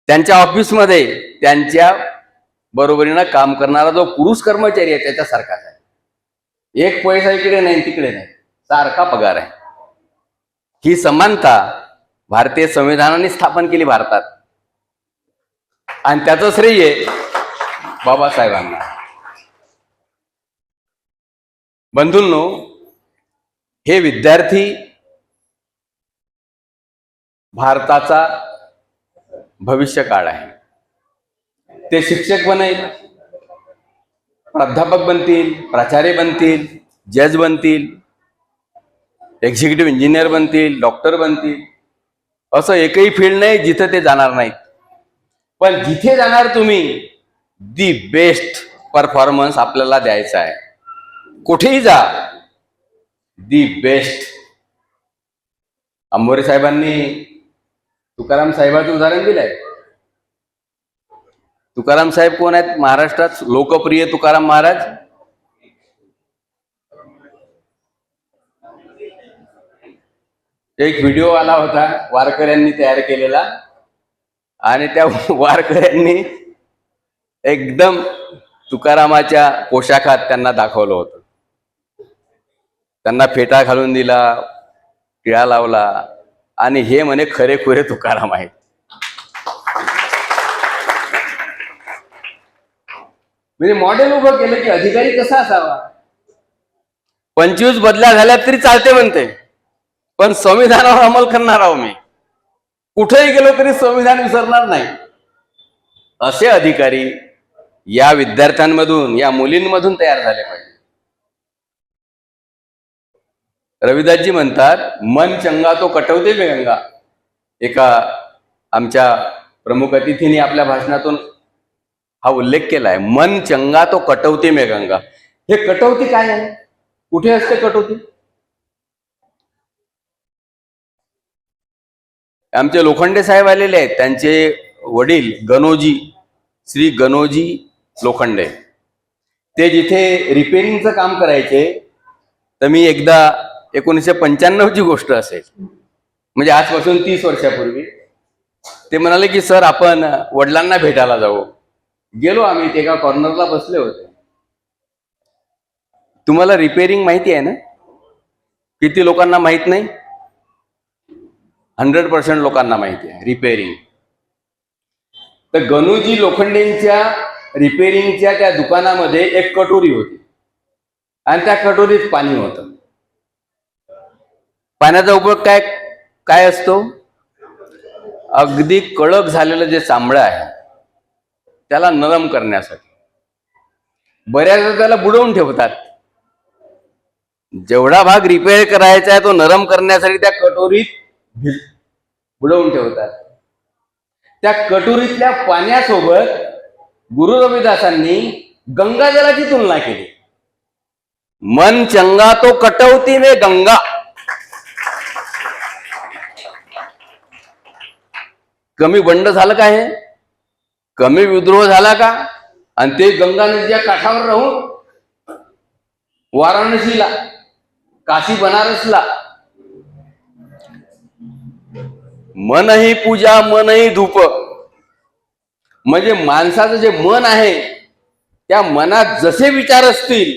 त्यांच्या ऑफिसमध्ये त्यांच्या बरोबरीनं काम करणारा जो पुरुष कर्मचारी आहे त्याच्यासारखाच आहे. एक पैसा इकडे नाही तिकडे नाही, सारखा पगार आहे. ही समानता भारतीय संविधानाने स्थापन केली भारतात आणि त्याचं श्रेय बाबासाहेबांना. बंधूंनो, हे विद्यार्थी भारताचा भविष्य काळ आहे. ते शिक्षक बनेल, प्राध्यापक बनतील, प्राचार्य बनतील, जज बनतील, एक्झिक्युटिव्ह इंजिनियर बनतील, डॉक्टर बनतील. असं एकही फील्ड नाही जिथे ते जाणार नाहीत. पण जिथे जाणार तुम्ही, दी बेस्ट परफॉर्मन्स आपल्याला द्यायचा आहे. कुठेही जा, दी बेस्ट. अंबोरे साहेबांनी तुकाराम साहेबांचं उदाहरण दिलंय. तुकाराम साहेब कोण आहेत? महाराष्ट्रात लोकप्रिय तुकाराम महाराज. एक व्हिडिओ आला होता वारकऱ्यांनी तयार केलेला आणि त्या वारकऱ्यांनी एकदम तुकारामाच्या पोशाखात त्यांना दाखवलं होतं. त्यांना फेटा घालून दिला, टिळा लावला आणि हे म्हणे खरेखुरे तुकाराम आहेत. म्हणजे मॉडेल उभं केलं की अधिकारी कसा असावा. 25 बदल्या झाल्या तरी चालते म्हणते, पण संविधानावर अंमल करणार आहो मी. कुठेही गेलो तरी संविधान विसरणार नाही. असे अधिकारी या विद्यार्थ्यांमधून, या मुलींमधून तयार झाले पाहिजे. रविदासजी म्हणतात, मन चंगा तो कटवते में गंगा. एका आमच्या प्रमुख अतिथीने आपल्या भाषणातून हा उल्लेख केलाय, मन चंगा तो कटवते में गंगा. हे कटवती काय आहे? कुठे असते कटवती? आमचे लोखंडे साहेब आलेले आहेत, त्यांचे वडील गणोजी, श्री गणोजी लोखंडे, ते जिथे रिपेरिंगचं काम करायचे, तर मी एकदा 1995ची गोष्ट असेल, म्हणजे आजपासून 30 वर्षापूर्वी, ते म्हणाले की सर आपण वडिलांना भेटायला जाऊ. गेलो आम्ही, ते एका कॉर्नरला बसले होते. तुम्हाला रिपेरिंग माहिती आहे ना? किती लोकांना माहित नाही? 100% लोकांना माहिती आहे रिपेरिंग. तर गणोजी लोखंडेंच्या रिपेरिंगच्या त्या दुकानामध्ये एक कटोरी होती आणि त्या कटोरीत पाणी होतं. पाण्याचा उपयोग काय काय असतो? अगदी कडक झालेलं जे चामडं आहे त्याला नरम करण्यासाठी. बऱ्याचदा त्याला बुडवून ठेवतात. जेवढा भाग रिपेअर करायचा आहे तो नरम करण्यासाठी त्या कटोरीत बुडवून ठेवतात. त्या कटोरीतल्या पाण्यासोबत गुरु रविदासांनी गंगाजलाची तुलना केली. मन चंगा तो कटवती में गंगा. कमी बंड झालं का? हे कमी विद्रोह झाला का? आणि ते गंगा नदीच्या काठावर राहून वाराणसीला, काशी बनारसला मनही पूजा मनही धूप, म्हणजे माणसाचं जे मन आहे त्या मनात जसे विचार असतील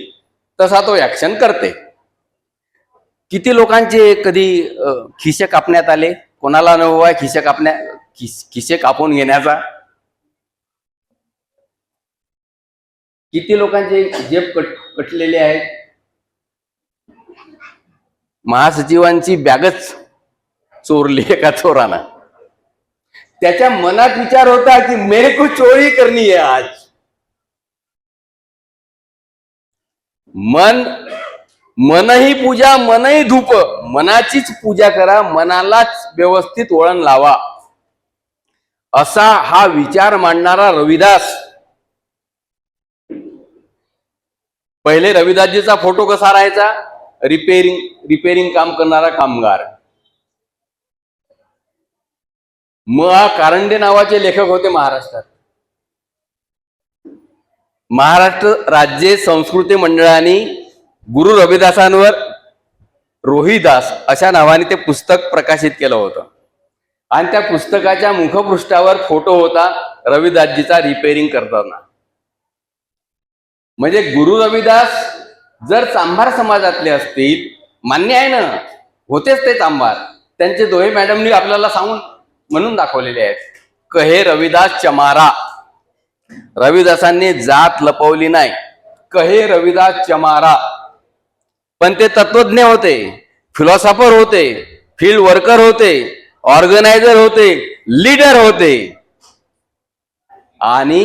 तसा तो ऍक्शन करते. किती लोकांचे कधी खिसे कापण्यात आले? कोणाला अनुभव आहे खिसे कापून घेण्याचा? किती लोकांचे जेब कटलेले आहेत? महासचिवांची बॅगच चोरली एका चोरानं. त्याच्या मनात विचार होता की मेरे को चोरी करनी है आज. मनही पूजा मनही धूप, मनाचीच पूजा करा, मनालाच व्यवस्थित वळण लावा, असा हा विचार मांडणारा रविदास. पहिले रविदासजीचा फोटो कसा राहायचा? रिपेरिंग काम करणारा कामगार. म कारंडे नावाचे लेखक होते महाराष्ट्रात. महाराष्ट्र राज्य संस्कृती मंडळाने गुरु रविदासांवर रोहिदास अशा नावाने ते पुस्तक प्रकाशित केलं होतं. आणि त्या पुस्तकाच्या मुखपृष्ठावर फोटो होता रविदासजीचा रिपेरिंग करताना. म्हणजे गुरु रविदास जर चांभार समाजातले असतील, मान्य आहे ना, होतेच ते चांभार. त्यांचे दोहे मॅडमनी आपल्याला सांगून म्हणून दाखवलेले आहेत. कहे रविदास चमारा. रविदासांनी जात लपवली नाही. कहे रविदास चमारा. पण ते तत्वज्ञ होते, फिलॉसॉफर होते, फील्ड वर्कर होते, ऑर्गनायझर होते, लीडर होते आणि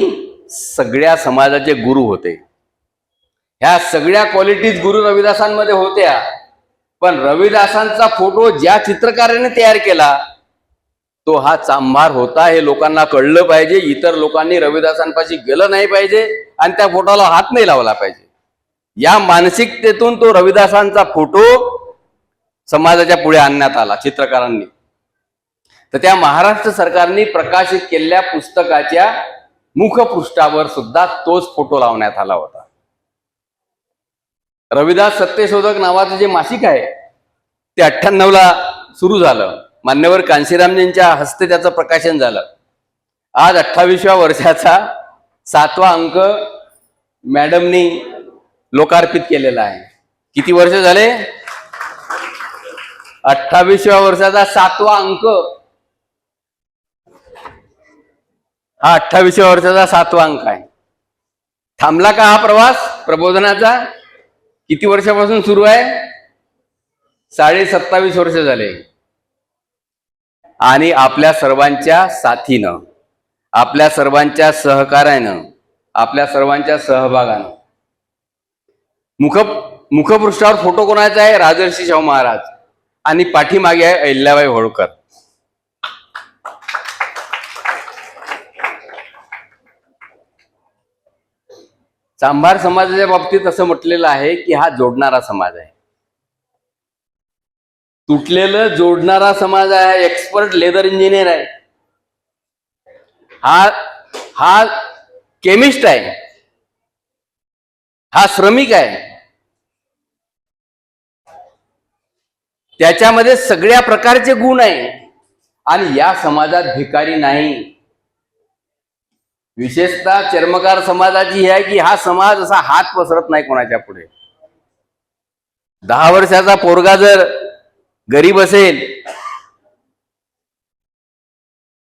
सगळ्या समाजाचे गुरु होते. ह्या सगळ्या क्वालिटीज गुरु रविदासांमध्ये होत्या. पण रविदासांचा फोटो ज्या चित्रकाराने तयार केला तो हा चांभार होता, हे लोकांना कळलं पाहिजे. इतर लोकांनी रविदासांपाशी गेलं नाही पाहिजे आणि त्या फोटोला हात नाही लावला पाहिजे. या मानसिकतेतून तो रविदासांचा फोटो समाजाच्या पुढे आणण्यात आला चित्रकारांनी. तर त्या महाराष्ट्र सरकारने प्रकाशित केलेल्या पुस्तकाच्या मुखपृष्ठावर सुद्धा तोच फोटो लावण्यात आला होता. रविदास सत्यशोधक नावाचं जे मासिक आहे ते 98ला सुरू झालं. मान्यवर कांशीरामजींच्या हस्ते त्याचं प्रकाशन झालं. आज 28व्या वर्षाचा 7वा अंक मॅडमनी लोकार्पित केलेला आहे. किती वर्ष झाले? 28व्या वर्षाचा 7वा अंक. हा 28व्या वर्षाचा 7वा अंक आहे. थांबला का हा प्रवास प्रबोधनाचा? किती वर्षापासून सुरू आहे? 27.5 वर्ष झाले. आणि आपल्या सर्वांच्या साथीनं आपल्या सर्वांच्या सहकार्यानं, आपल्या सर्वांच्या सहभागानं मुखपृष्ठावर फोटो कोणाचा आहे? राजर्षी शाहू महाराज, आणि पाठीमागे आहे अहिल्याबाई होळकर. चांभार समाजाच्या बाबतीत असं म्हटलेलं आहे की हा जोडणारा समाज आहे. तुटलेलं जोडणारा समाज आहे. एक्सपर्ट लेदर इंजिनियर आहे. हा केमिस्ट आहे. हा श्रमिक आहे. त्याच्यामध्ये सगळ्या प्रकारचे गुण आहे. आणि या समाजात भिकारी नाही. विशेषतः चर्मकार समाजाची ही आहे की हा समाज असा हात पसरत नाही कोणाच्या पुढे. 10 वर्षाचा पोरगा जर गरीब असेल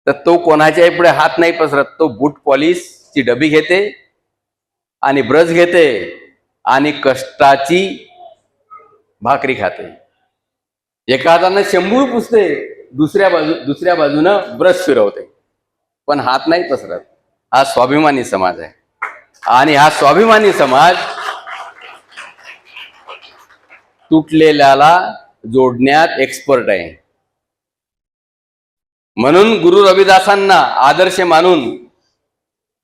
तर तो कोणाच्याही पुढे हात नाही पसरत. तो बूट पॉलिशची डबी घेते आणि ब्रश घेते आणि कष्टाची भाकरी खाते. एका हातानं शेंबूळ पुसते, दुसऱ्या बाजूनं ब्रश फिरवते, पण हात नाही पसरत. हा स्वाभिमानी समाज आहे. आणि हा स्वाभिमानी समाज तुटलेल्याला जोडण्यात एक्सपर्ट आहे. म्हणून गुरु रविदासांना आदर्श मानून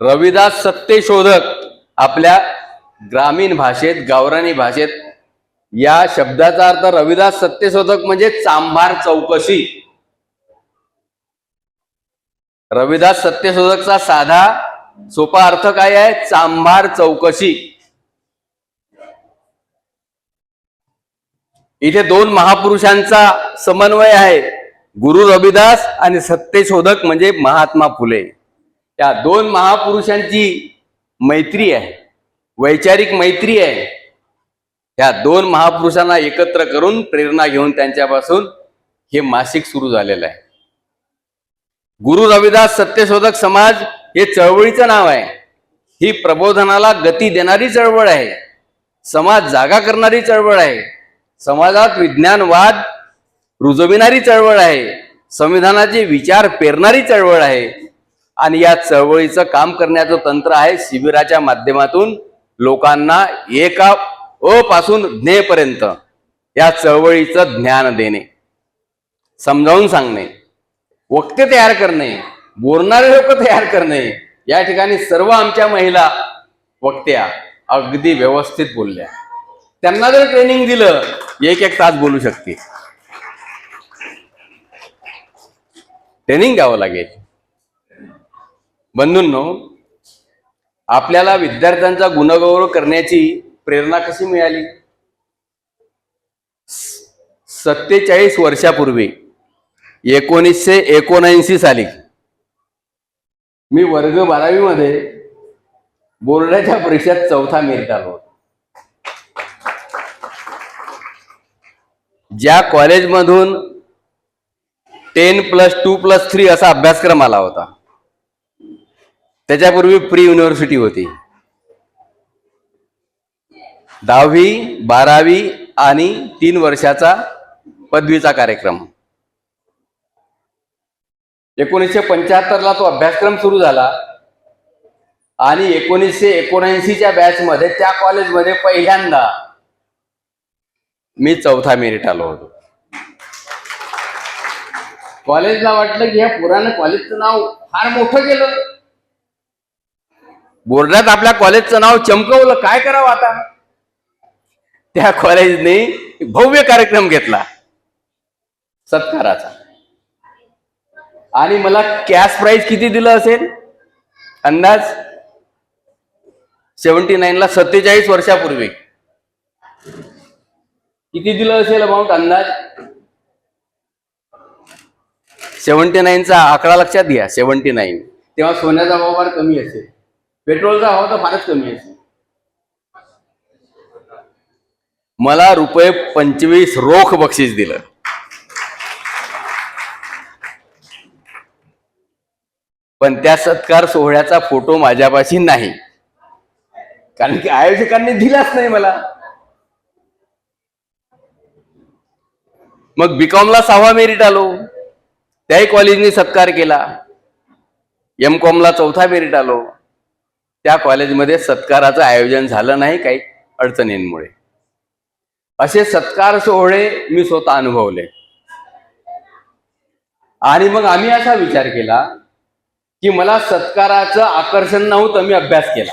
रविदास सत्यशोधक आपल्या ग्रामीण भाषेत, गावरानी भाषेत, या शब्दाचा अर्थ रविदास सत्यशोधक म्हणजे चांभार चौकशी. रविदास सत्यशोधकचा साधा सोपा अर्थ काय आहे? चांभार चौकशी. इथे 2 महापुरुषांचा समन्वय आहे, गुरु रविदास आणि सत्यशोधक म्हणजे महात्मा फुले. या 2 महापुरुषांची मैत्री आहे, वैचारिक मैत्री आहे. या 2 महापुरुषांना एकत्र करून प्रेरणा घेऊन त्यांच्यापासून हे मासिक सुरू झालेलं आहे. गुरु रविदास सत्यशोधक समाज हे चळवळीचं नाव आहे. ही प्रबोधनाला गती देणारी चळवळ आहे. समाज जागा करणारी चळवळ आहे. समाजात विज्ञानवाद रुजविणारी चळवळ आहे. संविधानाचे विचार पेरणारी चळवळ आहे. आणि या चळवळीचं काम करण्याचं तंत्र आहे शिबिराच्या माध्यमातून लोकांना एका अ पासून ज्ञेपर्यंत या चळवळीचं ज्ञान देणे, समजावून सांगणे, वक्ते तयार करणे, बोलणारे लोक तयार करणे. या ठिकाणी सर्व आमच्या महिला वक्त्या अगदी व्यवस्थित बोलल्या. त्यांना जर ट्रेनिंग दिलं 1-1 तास बोलू शकते. ट्रेनिंग द्यावं लागेल. बंधूंनो, आपल्याला विद्यार्थ्यांचा गुणगौरव करण्याची प्रेरणा कशी मिळाली? 47 वर्षापूर्वी 1979 साली मी वर्ग 12वी मध्ये बोर्डाच्या परीक्षेत 4था मेरिट आलो होतो. ज्या कॉलेजमधून 10+2+3 असा अभ्यासक्रम आला होता, त्याच्यापूर्वी प्री युनिव्हर्सिटी होती. 10वी 12वी आणि 3 वर्षाचा पदवीचा कार्यक्रम. 1975 ला तो अभ्यासक्रम सुरू झाला आणि 1979च्या बॅच मध्ये त्या कॉलेजमध्ये पहिल्यांदा मी 4था मेरिट आलो होतो. कॉलेजला वाटलं की ह्या पुराण कॉलेजचं नाव फार मोठं केलं, बोर्डात आपल्या कॉलेजचं नाव चमकवलं, काय करावं आता. त्या कॉलेजने भव्य कार्यक्रम घेतला सत्काराचा. आणि मला कॅश प्राइज किती दिलं असेल अंदाज? 79 ला 47 वर्षापूर्वी किती दिलं असेल अमाऊंट अंदाज? 79चा आकडा लक्षात घ्या. 79 तेव्हा सोन्याचा भाव फार कमी असेल, पेट्रोलचा भाव तर फारच कमी असेल. मला ₹25 रोख बक्षीस दिलं. पण त्या सत्कार सोहळ्याचा फोटो माझ्यापाशी नाही, कारण की आयोजकांनी दिलाच नाही मला. मग बीकॉमला 6वा मेरिट आलो, त्याही कॉलेजने सत्कार केला. M.Com ला 4था मेरिट आलो. त्या कॉलेजमध्ये सत्काराचं आयोजन झालं नाही काही अडचणींमुळे. असे सत्कार सोहळे मी स्वतः अनुभवले. आणि मग आम्ही असा विचार केला की मला सत्काराचं आकर्षण नव्हतं, मी अभ्यास केला.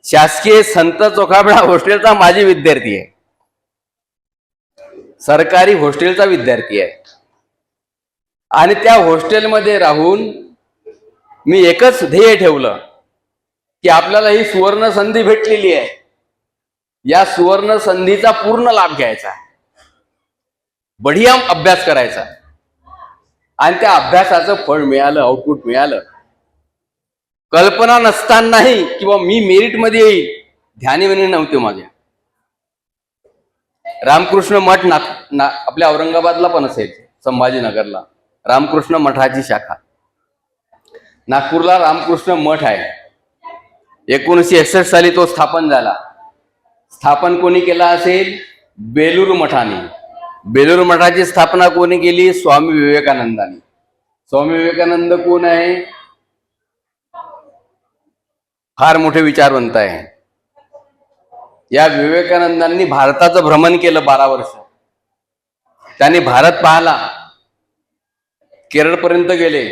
शासकीय संत चोखाबळा हॉस्टेलचा माझी विद्यार्थी आहे, सरकारी हॉस्टेलचा विद्यार्थी आहे. आणि त्या हॉस्टेलमध्ये राहून मी एकच ध्येय ठेवलं की आपल्याला ही सुवर्ण संधी भेटलेली आहे, या सुवर्ण संधीचा पूर्ण लाभ घ्यायचा, बढिया अभ्यास करायचा. आणि त्या अभ्यासाचं फळ मिळालं, आउटपुट मिळालं. कल्पना नसतानाही किंवा मी मेरिट मध्ये येईल ध्यानीमनी नव्हते माझ्या. रामकृष्ण मठ आपल्या औरंगाबादला पण असेल, संभाजीनगरला रामकृष्ण मठाची शाखा, नागपूरला रामकृष्ण मठ आहे. 1961 साली तो स्थापन झाला. स्थापन कोणी केला असेल? बेलूर मठाने. बेलूर मठाची स्थापना कोणी केली? स्वामी विवेकानंदांनी. स्वामी विवेकानंद कोण आहे? फार मोठे विचारवंत आहे. या विवेकानंदांनी भारताचं भ्रमण केलं 12 वर्ष. त्यांनी भारत पाहिला, केरळपर्यंत गेले,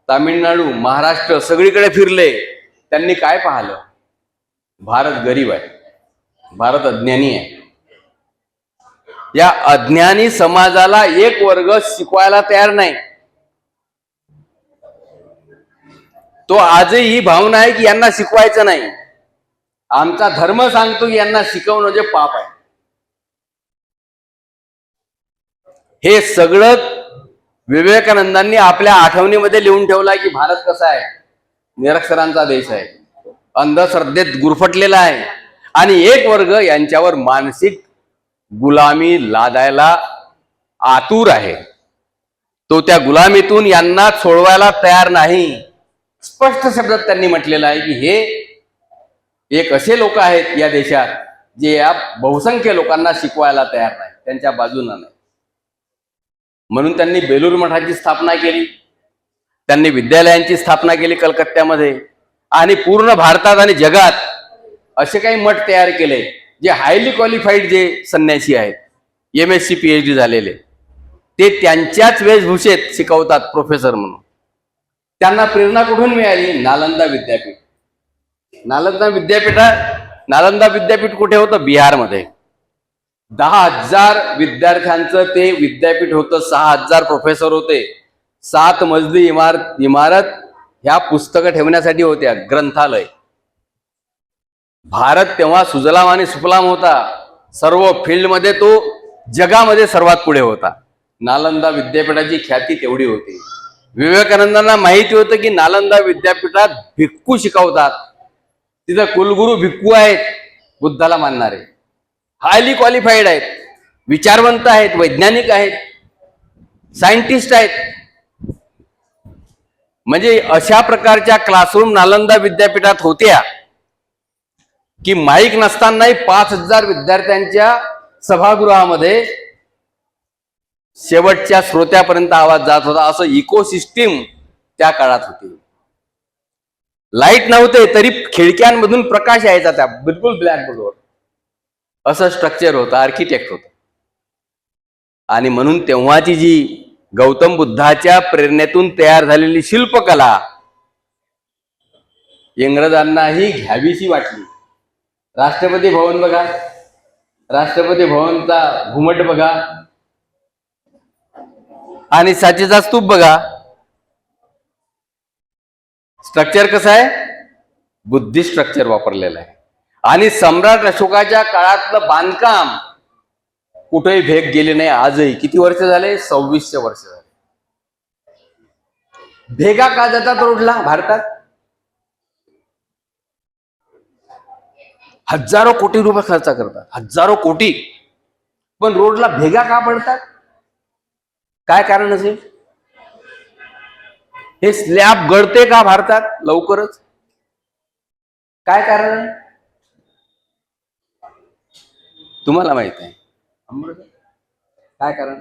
तामिळनाडू, महाराष्ट्र सगळीकडे फिरले. त्यांनी काय पाहिलं? भारत गरीब आहे, भारत अज्ञानी आहे. या अज्ञानी समाजाला एक वर्ग शिकवायला तयार नाही. तो आजही ही भावना आहे की यांना शिकवायचं नाही. आमचा धर्म सांगतो की यांना शिकवणं म्हणजे पाप आहे. हे सगळं विवेकानंदांनी आपल्या आठवणीमध्ये लिहून ठेवलं आहे की भारत कसा आहे, निरक्षरांचा देश आहे, अंधश्रद्धेत गुरफटलेला आहे. आणि एक वर्ग यांच्यावर मानसिक गुलामी लादायला आतुर आहे. तो त्या गुलामीतून यांना सोडवायला तयार नाही. स्पष्ट शब्दात त्यांनी म्हटलेलं आहे की हे एक असे लोक आहेत या देशात जे या बहुसंख्य लोकांना शिकवायला तयार नाही, त्यांच्या बाजूने नाही. म्हणून त्यांनी बेलूर मठाची स्थापना केली. त्यांनी विद्यालयांची स्थापना केली कलकत्त्यामध्ये. आणि पूर्ण भारतात आणि जगात असे काही मठ तयार केले जे हायली क्वालिफाईड जे संन्यासी आहेत, MSc PhD झालेले, ते त्यांच्याच वेशभूषेत शिकवतात प्रोफेसर म्हणून. त्यांना प्रेरणा कुठून मिळाली? नालंदा विद्यापीठ. नालंदा विद्यापीठ कुठे होतं? बिहारमध्ये. 10,000 विद्यार्थ्यांचं ते विद्यापीठ होतं. 6,000 प्रोफेसर होते. 7 मजली इमारत ह्या पुस्तकं ठेवण्यासाठी होत्या, ग्रंथालय. भारत तेव्हा सुजलाम आणि सुफलाम होता. सर्व फील्डमध्ये तो जगामध्ये सर्वात पुढे होता. नालंदा विद्यापीठाची ख्याती तेवढी होती. विवेकानंदांना माहिती होतं की नालंदा विद्यापीठात भिक्खू शिकवतात, तिथं कुलगुरू भिक्खू आहेत, बुद्धाला मानणारे, हायली क्वालिफाईड आहेत, विचारवंत आहेत, वैज्ञानिक आहेत, सायंटिस्ट आहेत. म्हणजे अशा प्रकारच्या क्लासरूम नालंदा विद्यापीठात होत्या की माईक नसतानाही 5,000 विद्यार्थ्यांच्या सभागृहामध्ये शेवटच्या श्रोत्यापर्यंत आवाज जात होता. असं इकोसिस्टीम त्या काळात होती. लाईट नव्हते तरी खिडक्यांमधून प्रकाश यायचा त्या बिलकुल ब्लॅकबोर्डवर. असं स्ट्रक्चर होतं, आर्किटेक्ट होतं. आणि म्हणून तेव्हाची जी गौतम बुद्धाच्या प्रेरणेतून तयार झालेली शिल्पकला इंग्रजांनाही घ्यावीशी वाटली. राष्ट्रपती भवन बघा, राष्ट्रपती भवनचा घुमट बघा आणि सांचीचा स्तूप बघा. स्ट्रक्चर कसं आहे? बुद्धिस्ट स्ट्रक्चर वापरलेलं आहे. आणि सम्राट अशोकाच्या काळातलं बांधकाम कुठेही भेग गेली नाही. आजही किती वर्ष झाले? 2600 वर्ष झाले. भेगा का जातात रोडला भारतात? हजारो कोटी रुपये खर्च करतात, हजारो कोटी, पण रोडला भेगा का पडतात? काय कारण असेल? हे स्लॅब गळते का भारतात लवकरच? काय कारण आहे? तुम्हाला माहित आहे काय कारण?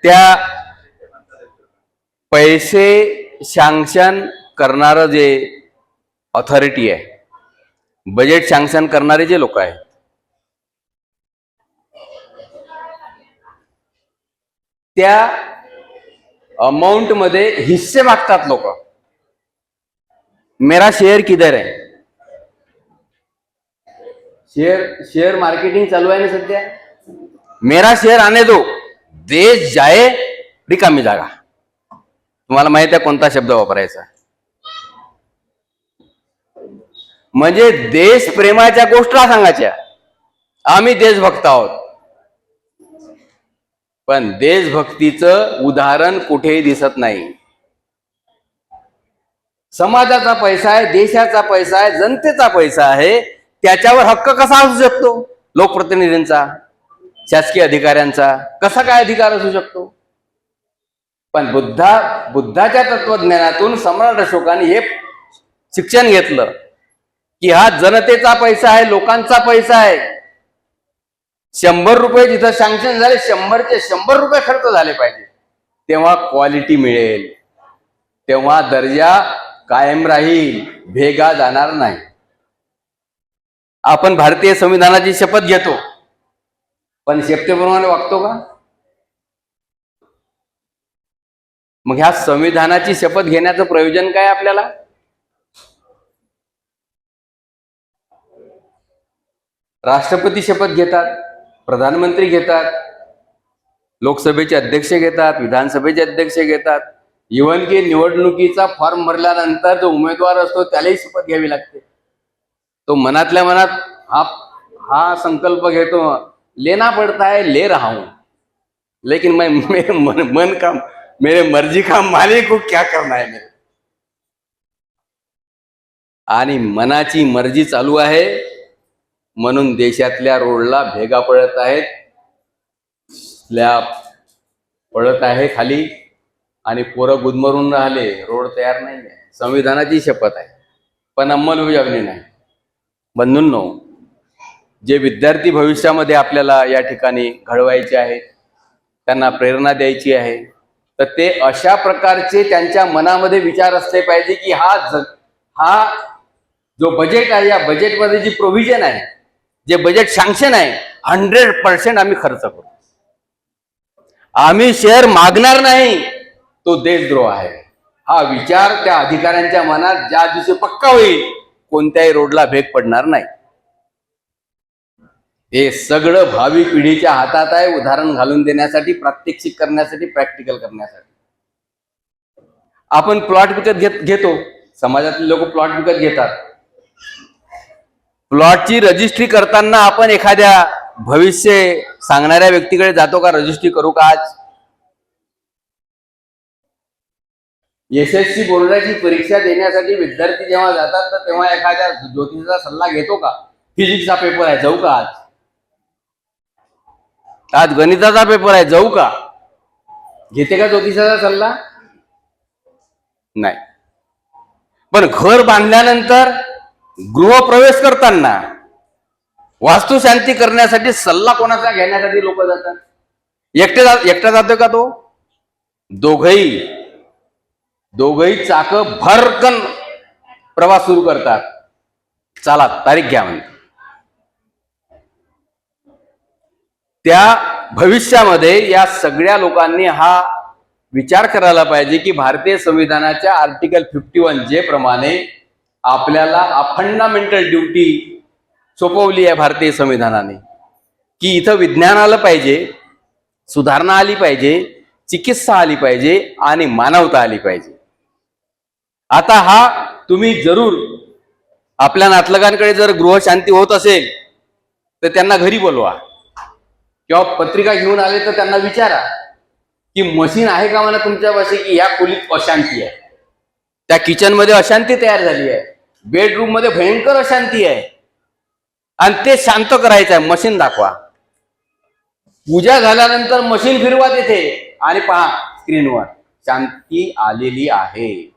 त्या पैसे सँक्शन करणारं जे ऑथॉरिटी आहे, बजेट सँक्शन करणारे जे लोक आहेत, त्या अमाउंट मध्ये हिस्से मागतात लोक. मेरा शेयर किधर है? शेयर मार्केटिंग चालू आहे ना सध्या. मेरा शेयर आने दो, देश जाए रिकामी जागा. तुम्हाला माहित आहे कोणता शब्द वापरायचा? म्हणजे देश प्रेमाच्या गोष्टी सांगायच्या. आम्ही देशभक्त आहोत, पण देशभक्तीचं उदाहरण कुठेही दिसत नाही. समाजाचा पैसा आहे, देशाचा पैसा आहे, जनतेचा पैसा आहे, त्याच्यावर हक्क कसा असू शकतो? लोकप्रतिनिधींचा, शासकीय अधिकाऱ्यांचा कसा काय अधिकार असू शकतो? पण बुद्धाच्या तत्वज्ञानातून सम्राट अशोकाने हे शिक्षण घेतलं की हा जनतेचा पैसा आहे, लोकांचा पैसा आहे. 100 रुपये जिथं सँक्शन झाले, 100चे 100 रुपये खर्च झाले पाहिजे, तेव्हा क्वालिटी मिळेल, तेव्हा दर्जा कायम राहील, भेगा जाणार नाही. आपण भारतीय संविधानाची शपथ घेतो, पण शपथेप्रमाणे वागतो का? मग ह्या संविधानाची शपथ घेण्याचं प्रयोजन काय आपल्याला? राष्ट्रपती शपथ घेतात, प्रधानमंत्री घेतात, लोकसभेचे अध्यक्ष घेतात, विधानसभेचे अध्यक्ष घेतात. इव्हन की निवडणुकीचा फॉर्म भरल्यानंतर जो उमेदवार असतो त्यालाही शपथ घ्यावी लागते. तो मनातल्या मनात हा संकल्प घेतो, लेना पड़ता है, ले रहा हूं, लेकिन मैं मेरे मर्जी का मालिक को क्या करना है मेरे. आणि मनाची मर्जी चालू आहे म्हणून देशातल्या रोडला भेगा पडत आहेत, स्लॅब पडत आहे खाली, आणि पोरं गुदमरून राहिले, रोड तयार नाही आहे. संविधानाची शपथ आहे पण अंमलबजावणी नाही. बंधूंनो, जे विद्यार्थी भविष्यामध्ये आपल्याला या ठिकाणी घडवायचे आहेत, त्यांना प्रेरणा द्यायची आहे, तर ते अशा प्रकारचे त्यांच्या मनामध्ये विचार असले पाहिजे की हा जो बजेट आहे, या बजेटमध्ये जी प्रोव्हिजन आहे, जे बजेट सँक्शन आहे, 100% आम्ही खर्च करू. आम्ही शेअर मागणार नाही, तो देशद्रोह आहे. हा विचार त्या अधिकाऱ्यांच्या मनात ज्या दिवशी पक्का होईल, कोणत्याही रोडला भेग पडणार नाही. हे सगळं भावी पिढीच्या हातात आहे, उदाहरण घालून देण्यासाठी, प्रात्यक्षिक करण्यासाठी, प्रॅक्टिकल करण्यासाठी. आपण प्लॉट विकत घेतो, समाजातले लोक प्लॉट विकत घेतात. प्लॉटची रजिस्ट्री करताना आपण एखाद्या भविष्य सांगणाऱ्या व्यक्तीकडे जातो का? रजिस्ट्री करू का आज? SSC बोर्डाची परीक्षा देण्यासाठी विद्यार्थी जेव्हा जातात, तर तेव्हा एखाद्या ज्योतिषाचा सल्ला घेतो का? फिजिक्सचा पेपर आहे, जाऊ का आज? आज गणिताचा पेपर आहे, जाऊ का? घेते का ज्योतिषाचा सल्ला? नाही. पण घर बांधल्यानंतर, गृहप्रवेश करताना, वास्तुशांती करण्यासाठी सल्ला कोणाचा घेण्यासाठी लोक जातात? एकटा जातो का तो? दोघही चाक भरकन प्रवास सुरू करतात. चला तारीख घ्या म्हणते. त्या भविष्यामध्ये या सगळ्या लोकांनी हा विचार करायला पाहिजे की भारतीय संविधानाच्या आर्टिकल 51 जे प्रमाणे आपल्याला फंडामेंटल ड्युटी सोपवली आहे भारतीय संविधानाने, की इथं विज्ञान आलं पाहिजे, सुधारणा आली पाहिजे, चिकित्सा आली पाहिजे आणि मानवता आली पाहिजे. आता हा तुम्ही जरूर आपल्या नातलगांकडे जर गृहशांती होत असेल तर त्यांना घरी बोलवा, किंवा पत्रिका घेऊन आले तर त्यांना विचारा की मशीन आहे का म्हणा तुमच्यापाशी, की या खोलीत अशांती आहे, त्या किचन मध्ये अशांती तयार झाली आहे, बेडरूम मध्ये भयंकर अशांती आहे, आणि ते शांत करायचं आहे, मशीन दाखवा. पूजा झाल्यानंतर मशीन फिरवा तिथे आणि पहा स्क्रीनवर शांती आलेली आहे.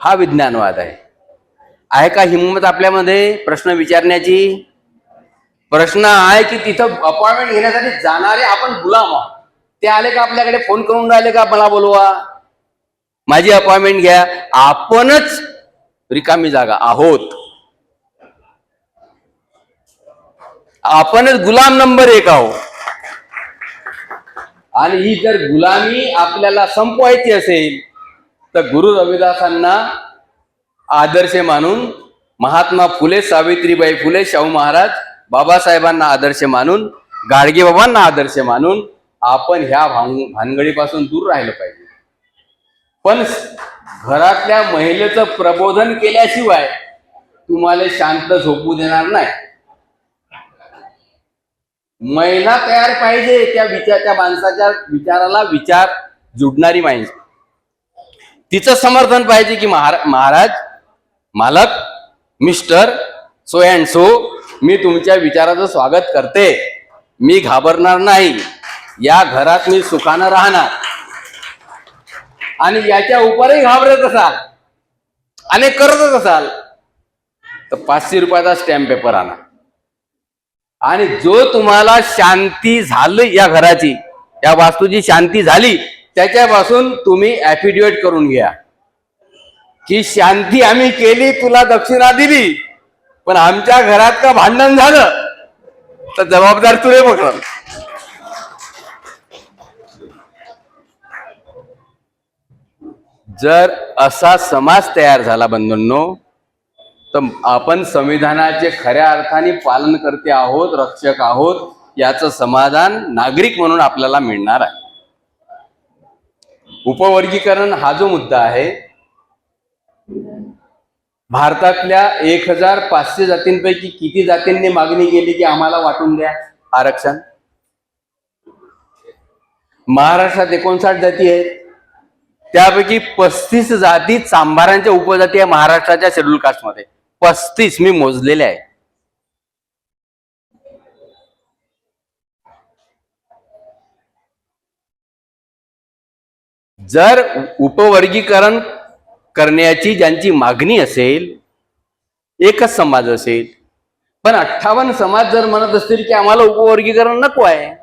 हा विज्ञानवाद आहे का हिंमत आपल्यामध्ये प्रश्न विचारण्याची? प्रश्न आहे की तिथं अपॉइंटमेंट घेण्यासाठी जाणारे आपण गुलाम आहोत. ते आले का आपल्याकडे फोन करून राहिले का मला बोलवा, माझी अपॉइंटमेंट घ्या. आपणच रिकामी जागा आहोत. आपणच गुलाम नंबर 1 आहोत. आणि ही जर गुलामी आपल्याला संपवायची असेल तर गुरु रविदासांना आदर्श मानून, महात्मा फुले, सावित्रीबाई फुले, शाहू महाराज, बाबासाहेबांना आदर्श मानून, गाडगे बाबांना आदर्श मानून आपण ह्या भानगडीपासून दूर राहिलं पाहिजे. पण घरातल्या महिलेचं प्रबोधन केल्याशिवाय तुम्हाला शांत झोपू देणार नाही. महिला तयार पाहिजे, त्या माणसाच्या विचाराला विचार जुडणारी माणसं. तिचं समर्थन पाहिजे की महाराज, मालक, मिस्टर सो अँड सो, मी तुमच्या विचाराचं स्वागत करते, मी घाबरणार नाही, या घरात मी सुखानं राहणार. आणि याच्या उपरही घाबरत असाल आणि करतच असाल तर 500 रुपयाचा स्टॅम्प पेपर आणा. आणि जो तुम्हाला शांती झाली, या घराची, या वास्तूची शांती झाली, त्याच्यापासून तुम्ही ऍफिडेविट करून घ्या की शांती आम्ही केली, तुला दक्षिणा दिली, पण आमच्या घरात का भांडण झालं तर जबाबदार तुले पकड. जर असा समाज तयार झाला बंधूंनो, तर आपण संविधानाचे खऱ्या अर्थाने पालन करते आहोत, रक्षक आहोत, याचं समाधान नागरिक म्हणून आपल्याला मिळणार आहे. उपवर्गीकरण हा जो मुद्दा आहे, भारतातल्या 1500 जातींपैकी किती जातींनी मागणी केली की आम्हाला वाटून द्या आरक्षण? महाराष्ट्रात 59 जाती आहेत, त्यापैकी 35 जाती चांभारांच्या उपजाती आहे महाराष्ट्राच्या शेड्यूल कास्टमध्ये. 35 मी मोजलेले आहे. जर उपवर्गीकरण करण्याची ज्यांची मागणी असेल, एकच समाज असेल, पण 58 समाज जर म्हणत असतील की आम्हाला उपवर्गीकरण नको आहे,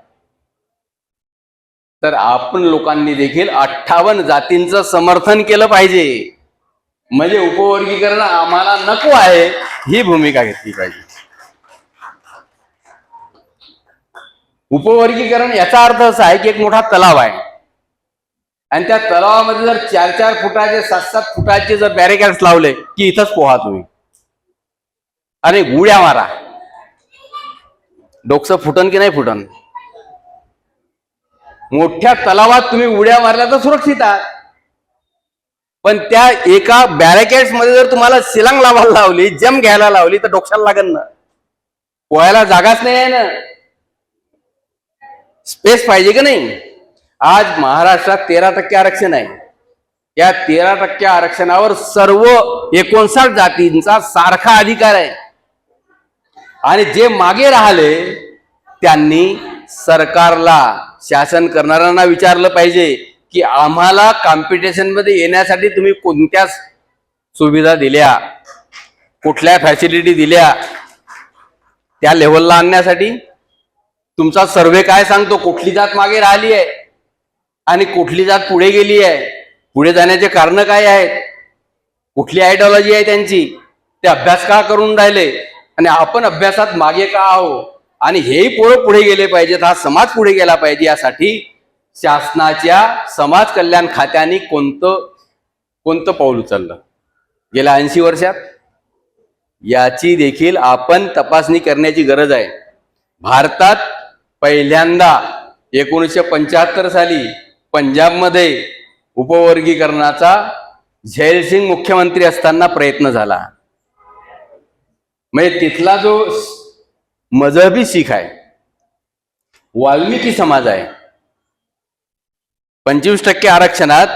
तर आपण लोकांनी देखील 58 जातींचं समर्थन केलं पाहिजे. म्हणजे उपवर्गीकरण आम्हाला नको आहे ही भूमिका घेतली पाहिजे. उपवर्गीकरण याचा अर्थ असा आहे की एक मोठा तलाव आहे आणि त्या तलावामध्ये जर 4-4 फुटाचे, 7-7 फुटाचे जर बॅरिकेड्स लावले की इथंच पोहा तुम्ही आणि उड्या मारा, डोकं फुटन की नाही फुटन? मोठ्या तलावात तुम्ही उड्या मारल्या तर सुरक्षित आहात, पण त्या एका बॅरिकेड्स मध्ये जर तुम्हाला शिलांग लावायला लावली, जम घ्यायला लावली, तर डोक्याला लागेल ना. पोहायला जागाच नाही आहे ना, स्पेस पाहिजे की नाही? आज महाराष्ट्रात 13% आरक्षण आहे. या 13% आरक्षणावर सर्व 59 जातींचा सारखा अधिकार आहे. आणि जे मागे राहिले त्यांनी सरकारला, शासन करणाऱ्यांना विचारलं पाहिजे की आम्हाला कॉम्पिटिशन मध्ये येण्यासाठी तुम्ही कोणत्या सुविधा दिल्या, कुठल्या फॅसिलिटी दिल्या, त्या लेव्हलला आणण्यासाठी तुमचा सर्व्हे काय सांगतो, कुठली जात मागे राहिली आहे आणि कुठली जात पुढे गेली आहे, पुढे जाण्याचे कारण काय आहेत, कुठली आयडिओलॉजी आहे त्यांची, ते अभ्यास का करून राहिले आणि आपण अभ्यासात मागे का आहो, आणि हेही पोरं पुढे गेले पाहिजेत, हा समाज पुढे गेला पाहिजे, यासाठी शासनाच्या समाज कल्याण खात्याने कोणतं पाऊल उचललं गेल्या 80 वर्षात, याची देखील आपण तपासणी करण्याची गरज आहे. भारतात पहिल्यांदा 1975 साली पंजाबमध्ये उपवर्गीकरणाचा झैल सिंग मुख्यमंत्री असताना प्रयत्न झाला. म्हणजे तिथला जो मजहबी शीख आहे, वाल्मिकी समाज आहे, 25% आरक्षणात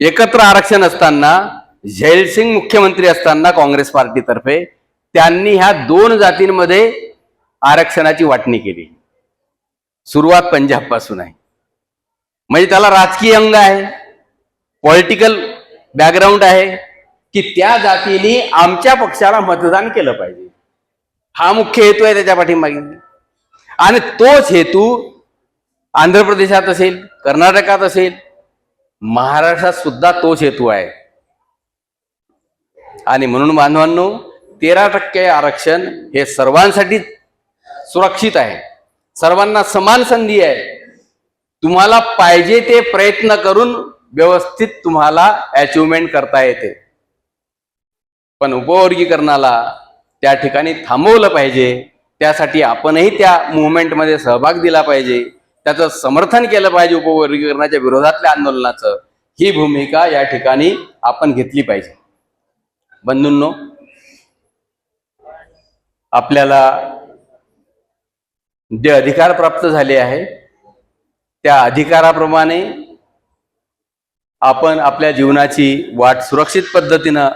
एकत्र आरक्षण असताना, झैल सिंग मुख्यमंत्री असताना काँग्रेस पार्टीतर्फे त्यांनी ह्या 2 जातींमध्ये आरक्षणाची वाटणी केली. सुरुवात पंजाब पासून आहे. म्हणजे त्याला राजकीय अंग आहे, पॉलिटिकल बॅकग्राऊंड आहे की त्या जातीने आमच्या पक्षाला मतदान केलं पाहिजे. हा मुख्य हेतू आहे त्याच्या पाठीमागे. आणि तोच हेतू आंध्र प्रदेशात असेल, कर्नाटकात असेल, महाराष्ट्रात सुद्धा तोच हेतू आहे. आणि म्हणून बांधवांनो, 13% आरक्षण हे सर्वांसाठी सुरक्षित आहे, सर्वांना समान संधी आहे. तुम्हाला पाहिजे ते प्रयत्न करून व्यवस्थित तुम्हाला अचिव्हमेंट करता येते. पण उपवर्गीकरणाला त्या ठिकाणी थांबवलं पाहिजे. त्यासाठी आपणही त्या मुवमेंटमध्ये सहभाग दिला पाहिजे, त्याचं समर्थन केलं पाहिजे. उपवर्गीकरणाच्या विरोधातल्या आंदोलनाचं ही भूमिका या ठिकाणी आपण घेतली पाहिजे. बंधूंनो, आपल्याला जे अधिकार प्राप्त झाले आहे त्या अधिकाराप्रमाणे आपण आपल्या जीवनाची वाट सुरक्षित पद्धतीनं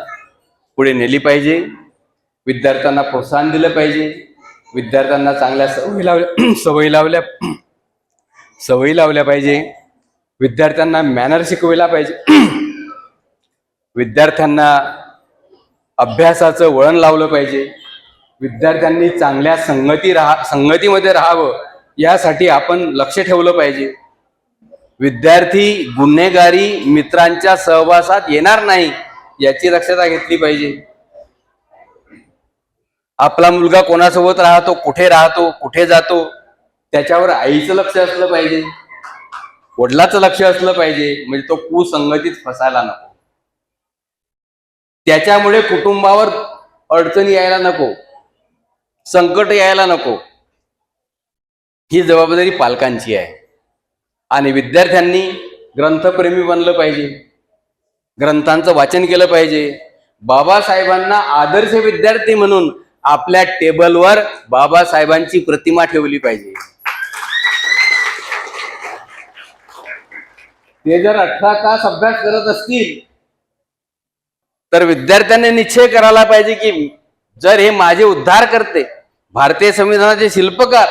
पुढे नेली पाहिजे. विद्यार्थ्यांना प्रोत्साहन दिलं पाहिजे. विद्यार्थ्यांना चांगल्या सवयी लावल्या पाहिजे. विद्यार्थ्यांना मॅनर शिकवला पाहिजे. विद्यार्थ्यांना अभ्यासाचं वळण लावलं पाहिजे. विद्यार्थ्यांनी चांगल्या संगतीमध्ये राहावं यासाठी आपण लक्ष ठेवलं पाहिजे. विद्यार्थी गुन्हेगारी मित्रांच्या सहवासात येणार नाही याची दक्षता घेतली पाहिजे. आपला मुलगा कोणासोबत राहतो, कुठे जातो त्याच्यावर आईचं लक्ष असलं पाहिजे, वडिलाचं लक्ष असलं पाहिजे. म्हणजे तो कुसंगतीत फसायला नको, त्याच्यामुळे कुटुंबावर अडचणी यायला नको, संकट यायला नको. ही जबाबदारी पालकांची आहे. आणि विद्यार्थ्यांनी ग्रंथप्रेमी बनलं पाहिजे, ग्रंथांचं वाचन केलं पाहिजे. बाबासाहेबांना आदर्श विद्यार्थी म्हणून आपल्या टेबलवर बाबासाहेबांची प्रतिमा ठेवली पाहिजे. ते जर 18 तास अभ्यास करत असतील तर विद्यार्थ्यांनी निश्चय करायला पाहिजे की जर हे माझे उद्धार करते, भारतीय संविधानाचे शिल्पकार,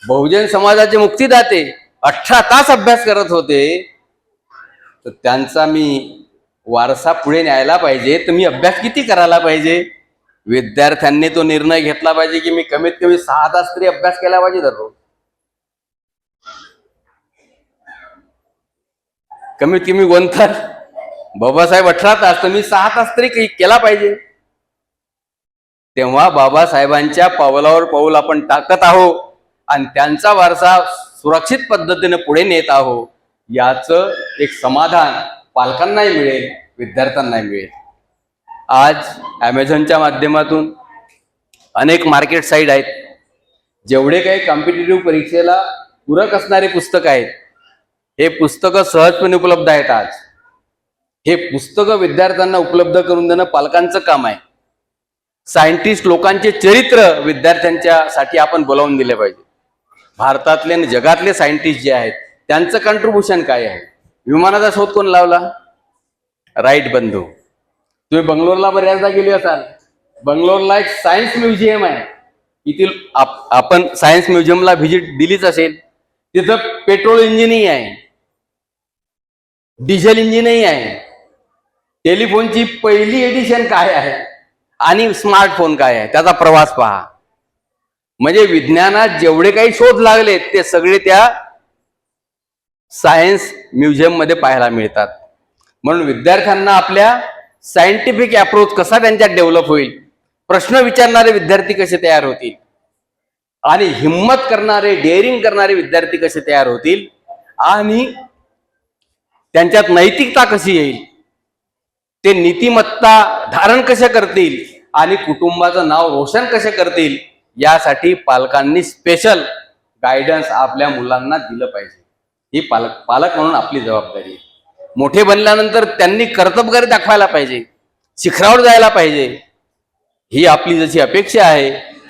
बहुजन समाजाचे मुक्तिदाते 18 तास अभ्यास करत होते, तर त्यांचा मी वारसा पुढे न्यायला पाहिजे, तर मी अभ्यास किती करायला पाहिजे. विद्यार्थ्यांनी तो निर्णय घेतला पाहिजे की मी कमीत कमी 6 तास तरी अभ्यास केला पाहिजे दररोज. कमीत कमी 1 तास. बाबासाहेब 18 तास, तर मी 6 तास तरी केला पाहिजे. तेव्हा बाबासाहेबांच्या पावलावर पाऊल आपण टाकत आहोत आणि त्यांचा वारसा सुरक्षित पद्धतीने पुढे नेत आहोत. याचं एक समाधान पालकांनाही मिळेल, विद्यार्थ्यांनाही मिळेल. आज ॲमेझॉनच्या माध्यमातून अनेक मार्केट साईट आहेत. जेवढे काही कॉम्पिटिटिव्ह परीक्षेला पूरक असणारे पुस्तकं आहेत, हे पुस्तकं सहजपणे उपलब्ध आहेत. आज हे पुस्तकं विद्यार्थ्यांना उपलब्ध करून देणं पालकांचं काम आहे. सायंटिस्ट लोकांचे चरित्र विद्यार्थ्यांच्या साठी आपण बोलावून दिले पाहिजे. भारतातले आणि जगातले सायंटिस्ट जे आहेत त्यांचं कंट्रीब्युशन काय आहे. विमानाचा शोध कोण लावला? राईट बंधू. तुम्ही बंगलोरला बऱ्याचदा गेले असाल. बंगलोरला एक सायन्स म्युझियम आहे. इथील आपण सायन्स म्युझियमला व्हिजिट दिलीच असेल. तिथं पेट्रोल इंजिनही आहे, डिझेल इंजिनही आहे. टेलिफोनची पहिली एडिशन काय आहे आणि स्मार्टफोन काय आहे त्याचा प्रवास पहा. म्हणजे विज्ञानात जेवढे काही शोध लागले ते सगळे त्या सायन्स म्युझियम मध्ये पाहायला मिळतात. म्हणून विद्यार्थ्यांना आपल्या सायंटिफिक अप्रोच कसा त्यांच्यात डेव्हलप होईल, प्रश्न विचारणारे विद्यार्थी कसे तयार होतील आणि हिम्मत करणारे, डेअरिंग करणारे विद्यार्थी कसे तयार होतील आणि त्यांच्यात नैतिकता कशी येईल, ते नीतिमत्ता धारण कसे करतील आणि कुटुंबाचं नाव रोशन कसे करतील, यासाठी पालकांनी स्पेशल गायडन्स आपल्या मुलांना दिलं पाहिजे. ही पालक म्हणून आपली जबाबदारी आहे. मोठे बनल्यानंतर त्यांनी कर्तबगारी दाखवायला पाहिजे, शिखरावर जायला पाहिजे. ही आपली जशी अपेक्षा आहे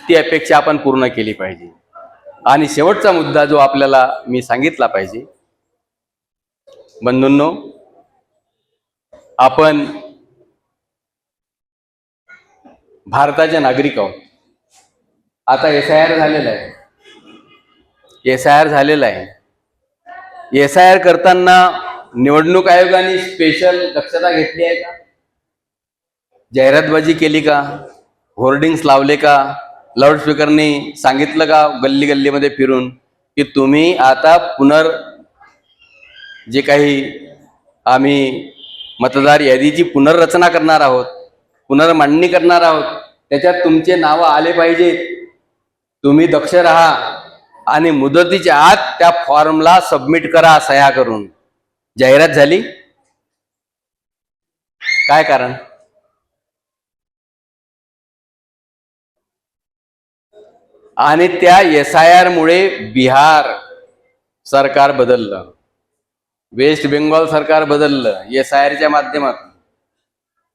ती अपेक्षा आपण पूर्ण केली पाहिजे. आणि शेवटचा मुद्दा जो आपल्याला मी सांगितला पाहिजे, बंधूंनो, आपण भारताचे नागरिक आहोत. आता SIR झालेला आहे. SIR झालेला आहे. SIR करताना निवडणूक आयोगाने स्पेशल दक्षता घेतली आहे का? जाहिरातबाजी केली का? होर्डिंग्स लावले का? लाऊडस्पीकरनी सांगितलं का गल्ली गल्लीमध्ये फिरून की तुम्ही आता जे काही आम्ही मतदार यादीची पुनर्रचना करणार आहोत, पुनर्मांडणी करणार आहोत, त्याच्यात तुमचे नावं आले पाहिजेत. तुम्ही दक्ष राहा आणि मुदतीच्या आत त्या फॉर्मला सबमिट करा सह्या करून. जाहिरात झाली, काय कारण? आणि त्या SIR मुळे बिहार सरकार बदललं, वेस्ट बेंगॉल सरकार बदललं SIRच्या माध्यमातून.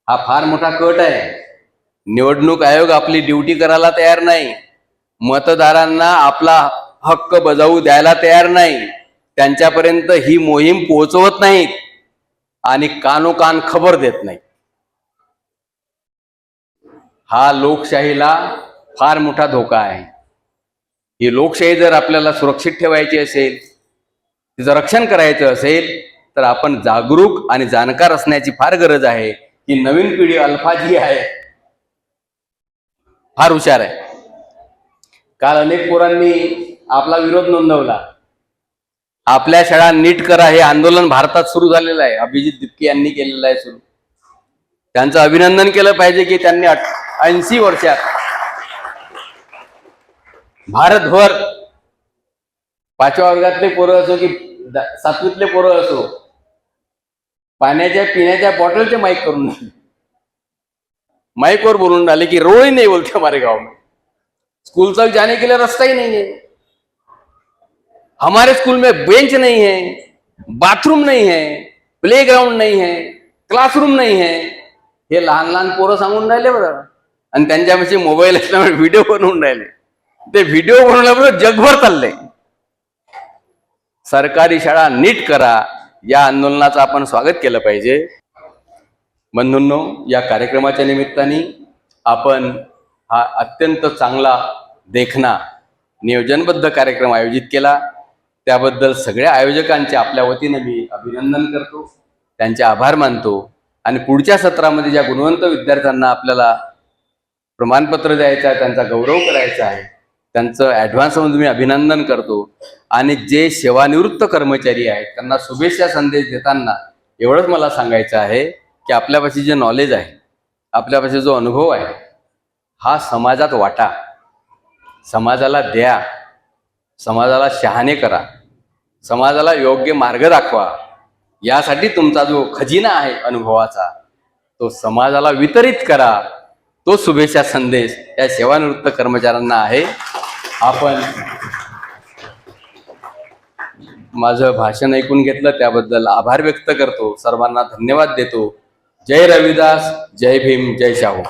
हा फार मोठा कट आहे. निवडणूक आयोग आपली ड्युटी करायला तयार नाही, मतदारांना आपला हक्क बजावू द्यायला तयार नाही, त्यांच्यापर्यंत ही मोहीम पोहोचवत नाहीत आणि कानोकान खबर देत नाही. हा लोकशाहीला फार मोठा धोका आहे. ही लोकशाही जर आपल्याला सुरक्षित ठेवायची असेल, तिचं रक्षण करायचं असेल, तर आपण जागरूक आणि जाणकार असण्याची फार गरज आहे. ही नवीन पिढी अल्फा जी आहे फार हुशार आहे. काल अनेक पोरांनी आपला विरोध नोंदवला. आपल्या शाळा नीट करा हे आंदोलन भारतात सुरू झालेलं आहे. अभिजित दिपके यांनी केलेलं आहे सुरू. त्यांचं अभिनंदन केलं पाहिजे की त्यांनी 80 वर्षात भारतभर 5व्या वर्गातले पोरं असो की 7वीतले पोरं असो, पाण्याच्या पिण्याच्या बॉटलचे माईक करून माइक वर बोलून डाले कि रोड ही नहीं बोलते हमारे गांव में, स्कूल तक जाने के लिए रास्ता ही नहीं है, हमारे स्कूल में बेंच नहीं है, बाथरूम नहीं है, प्लेग्राउंड नहीं है, क्लासरूम नहीं है. हे लहान लहान पोरं सांगून राहिले बरं. आणि त्यांच्यापाशी मोबाईल असल्यामुळे व्हिडिओ बनवून राहिले. ते व्हिडिओ बनवल्याबरोबर जगभर चाललंय. सरकारी शाळा नीट करा या आंदोलनाचं आपण स्वागत केलं पाहिजे. बंधूंनो, या कार्यक्रमाच्या निमित्ताने आपण हा अत्यंत चांगला देखना नियोजनबद्ध कार्यक्रम आयोजित केला. त्याबद्दल सगळ्या आयोजकांचे आपल्या वतीने मी अभिनंदन करतो, त्यांचे आभार मानतो. आणि पुढच्या सत्रामध्ये ज्या गुणवंत विद्यार्थ्यांना आपल्याला प्रमाणपत्र द्यायचं आहे, त्यांचा गौरव करायचा आहे, त्यांचं ॲडव्हान्समध्ये मी अभिनंदन करतो. आणि जे सेवानिवृत्त कर्मचारी आहेत त्यांना शुभेच्छा संदेश देताना एवढंच मला सांगायचं आहे की आपल्यापाशी जे नॉलेज आहे, आपल्यापाशी जो अनुभव आहे, हा समाजात वाटा, समाजाला द्या, समाजाला शहाणे करा, समाजाला योग्य मार्ग दाखवा. यासाठी तुमचा जो खजिना आहे अनुभवाचा, तो समाजाला वितरित करा. तो शुभेच्छा संदेश या सेवानिवृत्त कर्मचाऱ्यांना आहे. आपण माझं भाषण ऐकून घेतलं त्याबद्दल आभार व्यक्त करतो. सर्वांना धन्यवाद देतो. जय रविदास, जय भीम, जय शाहू.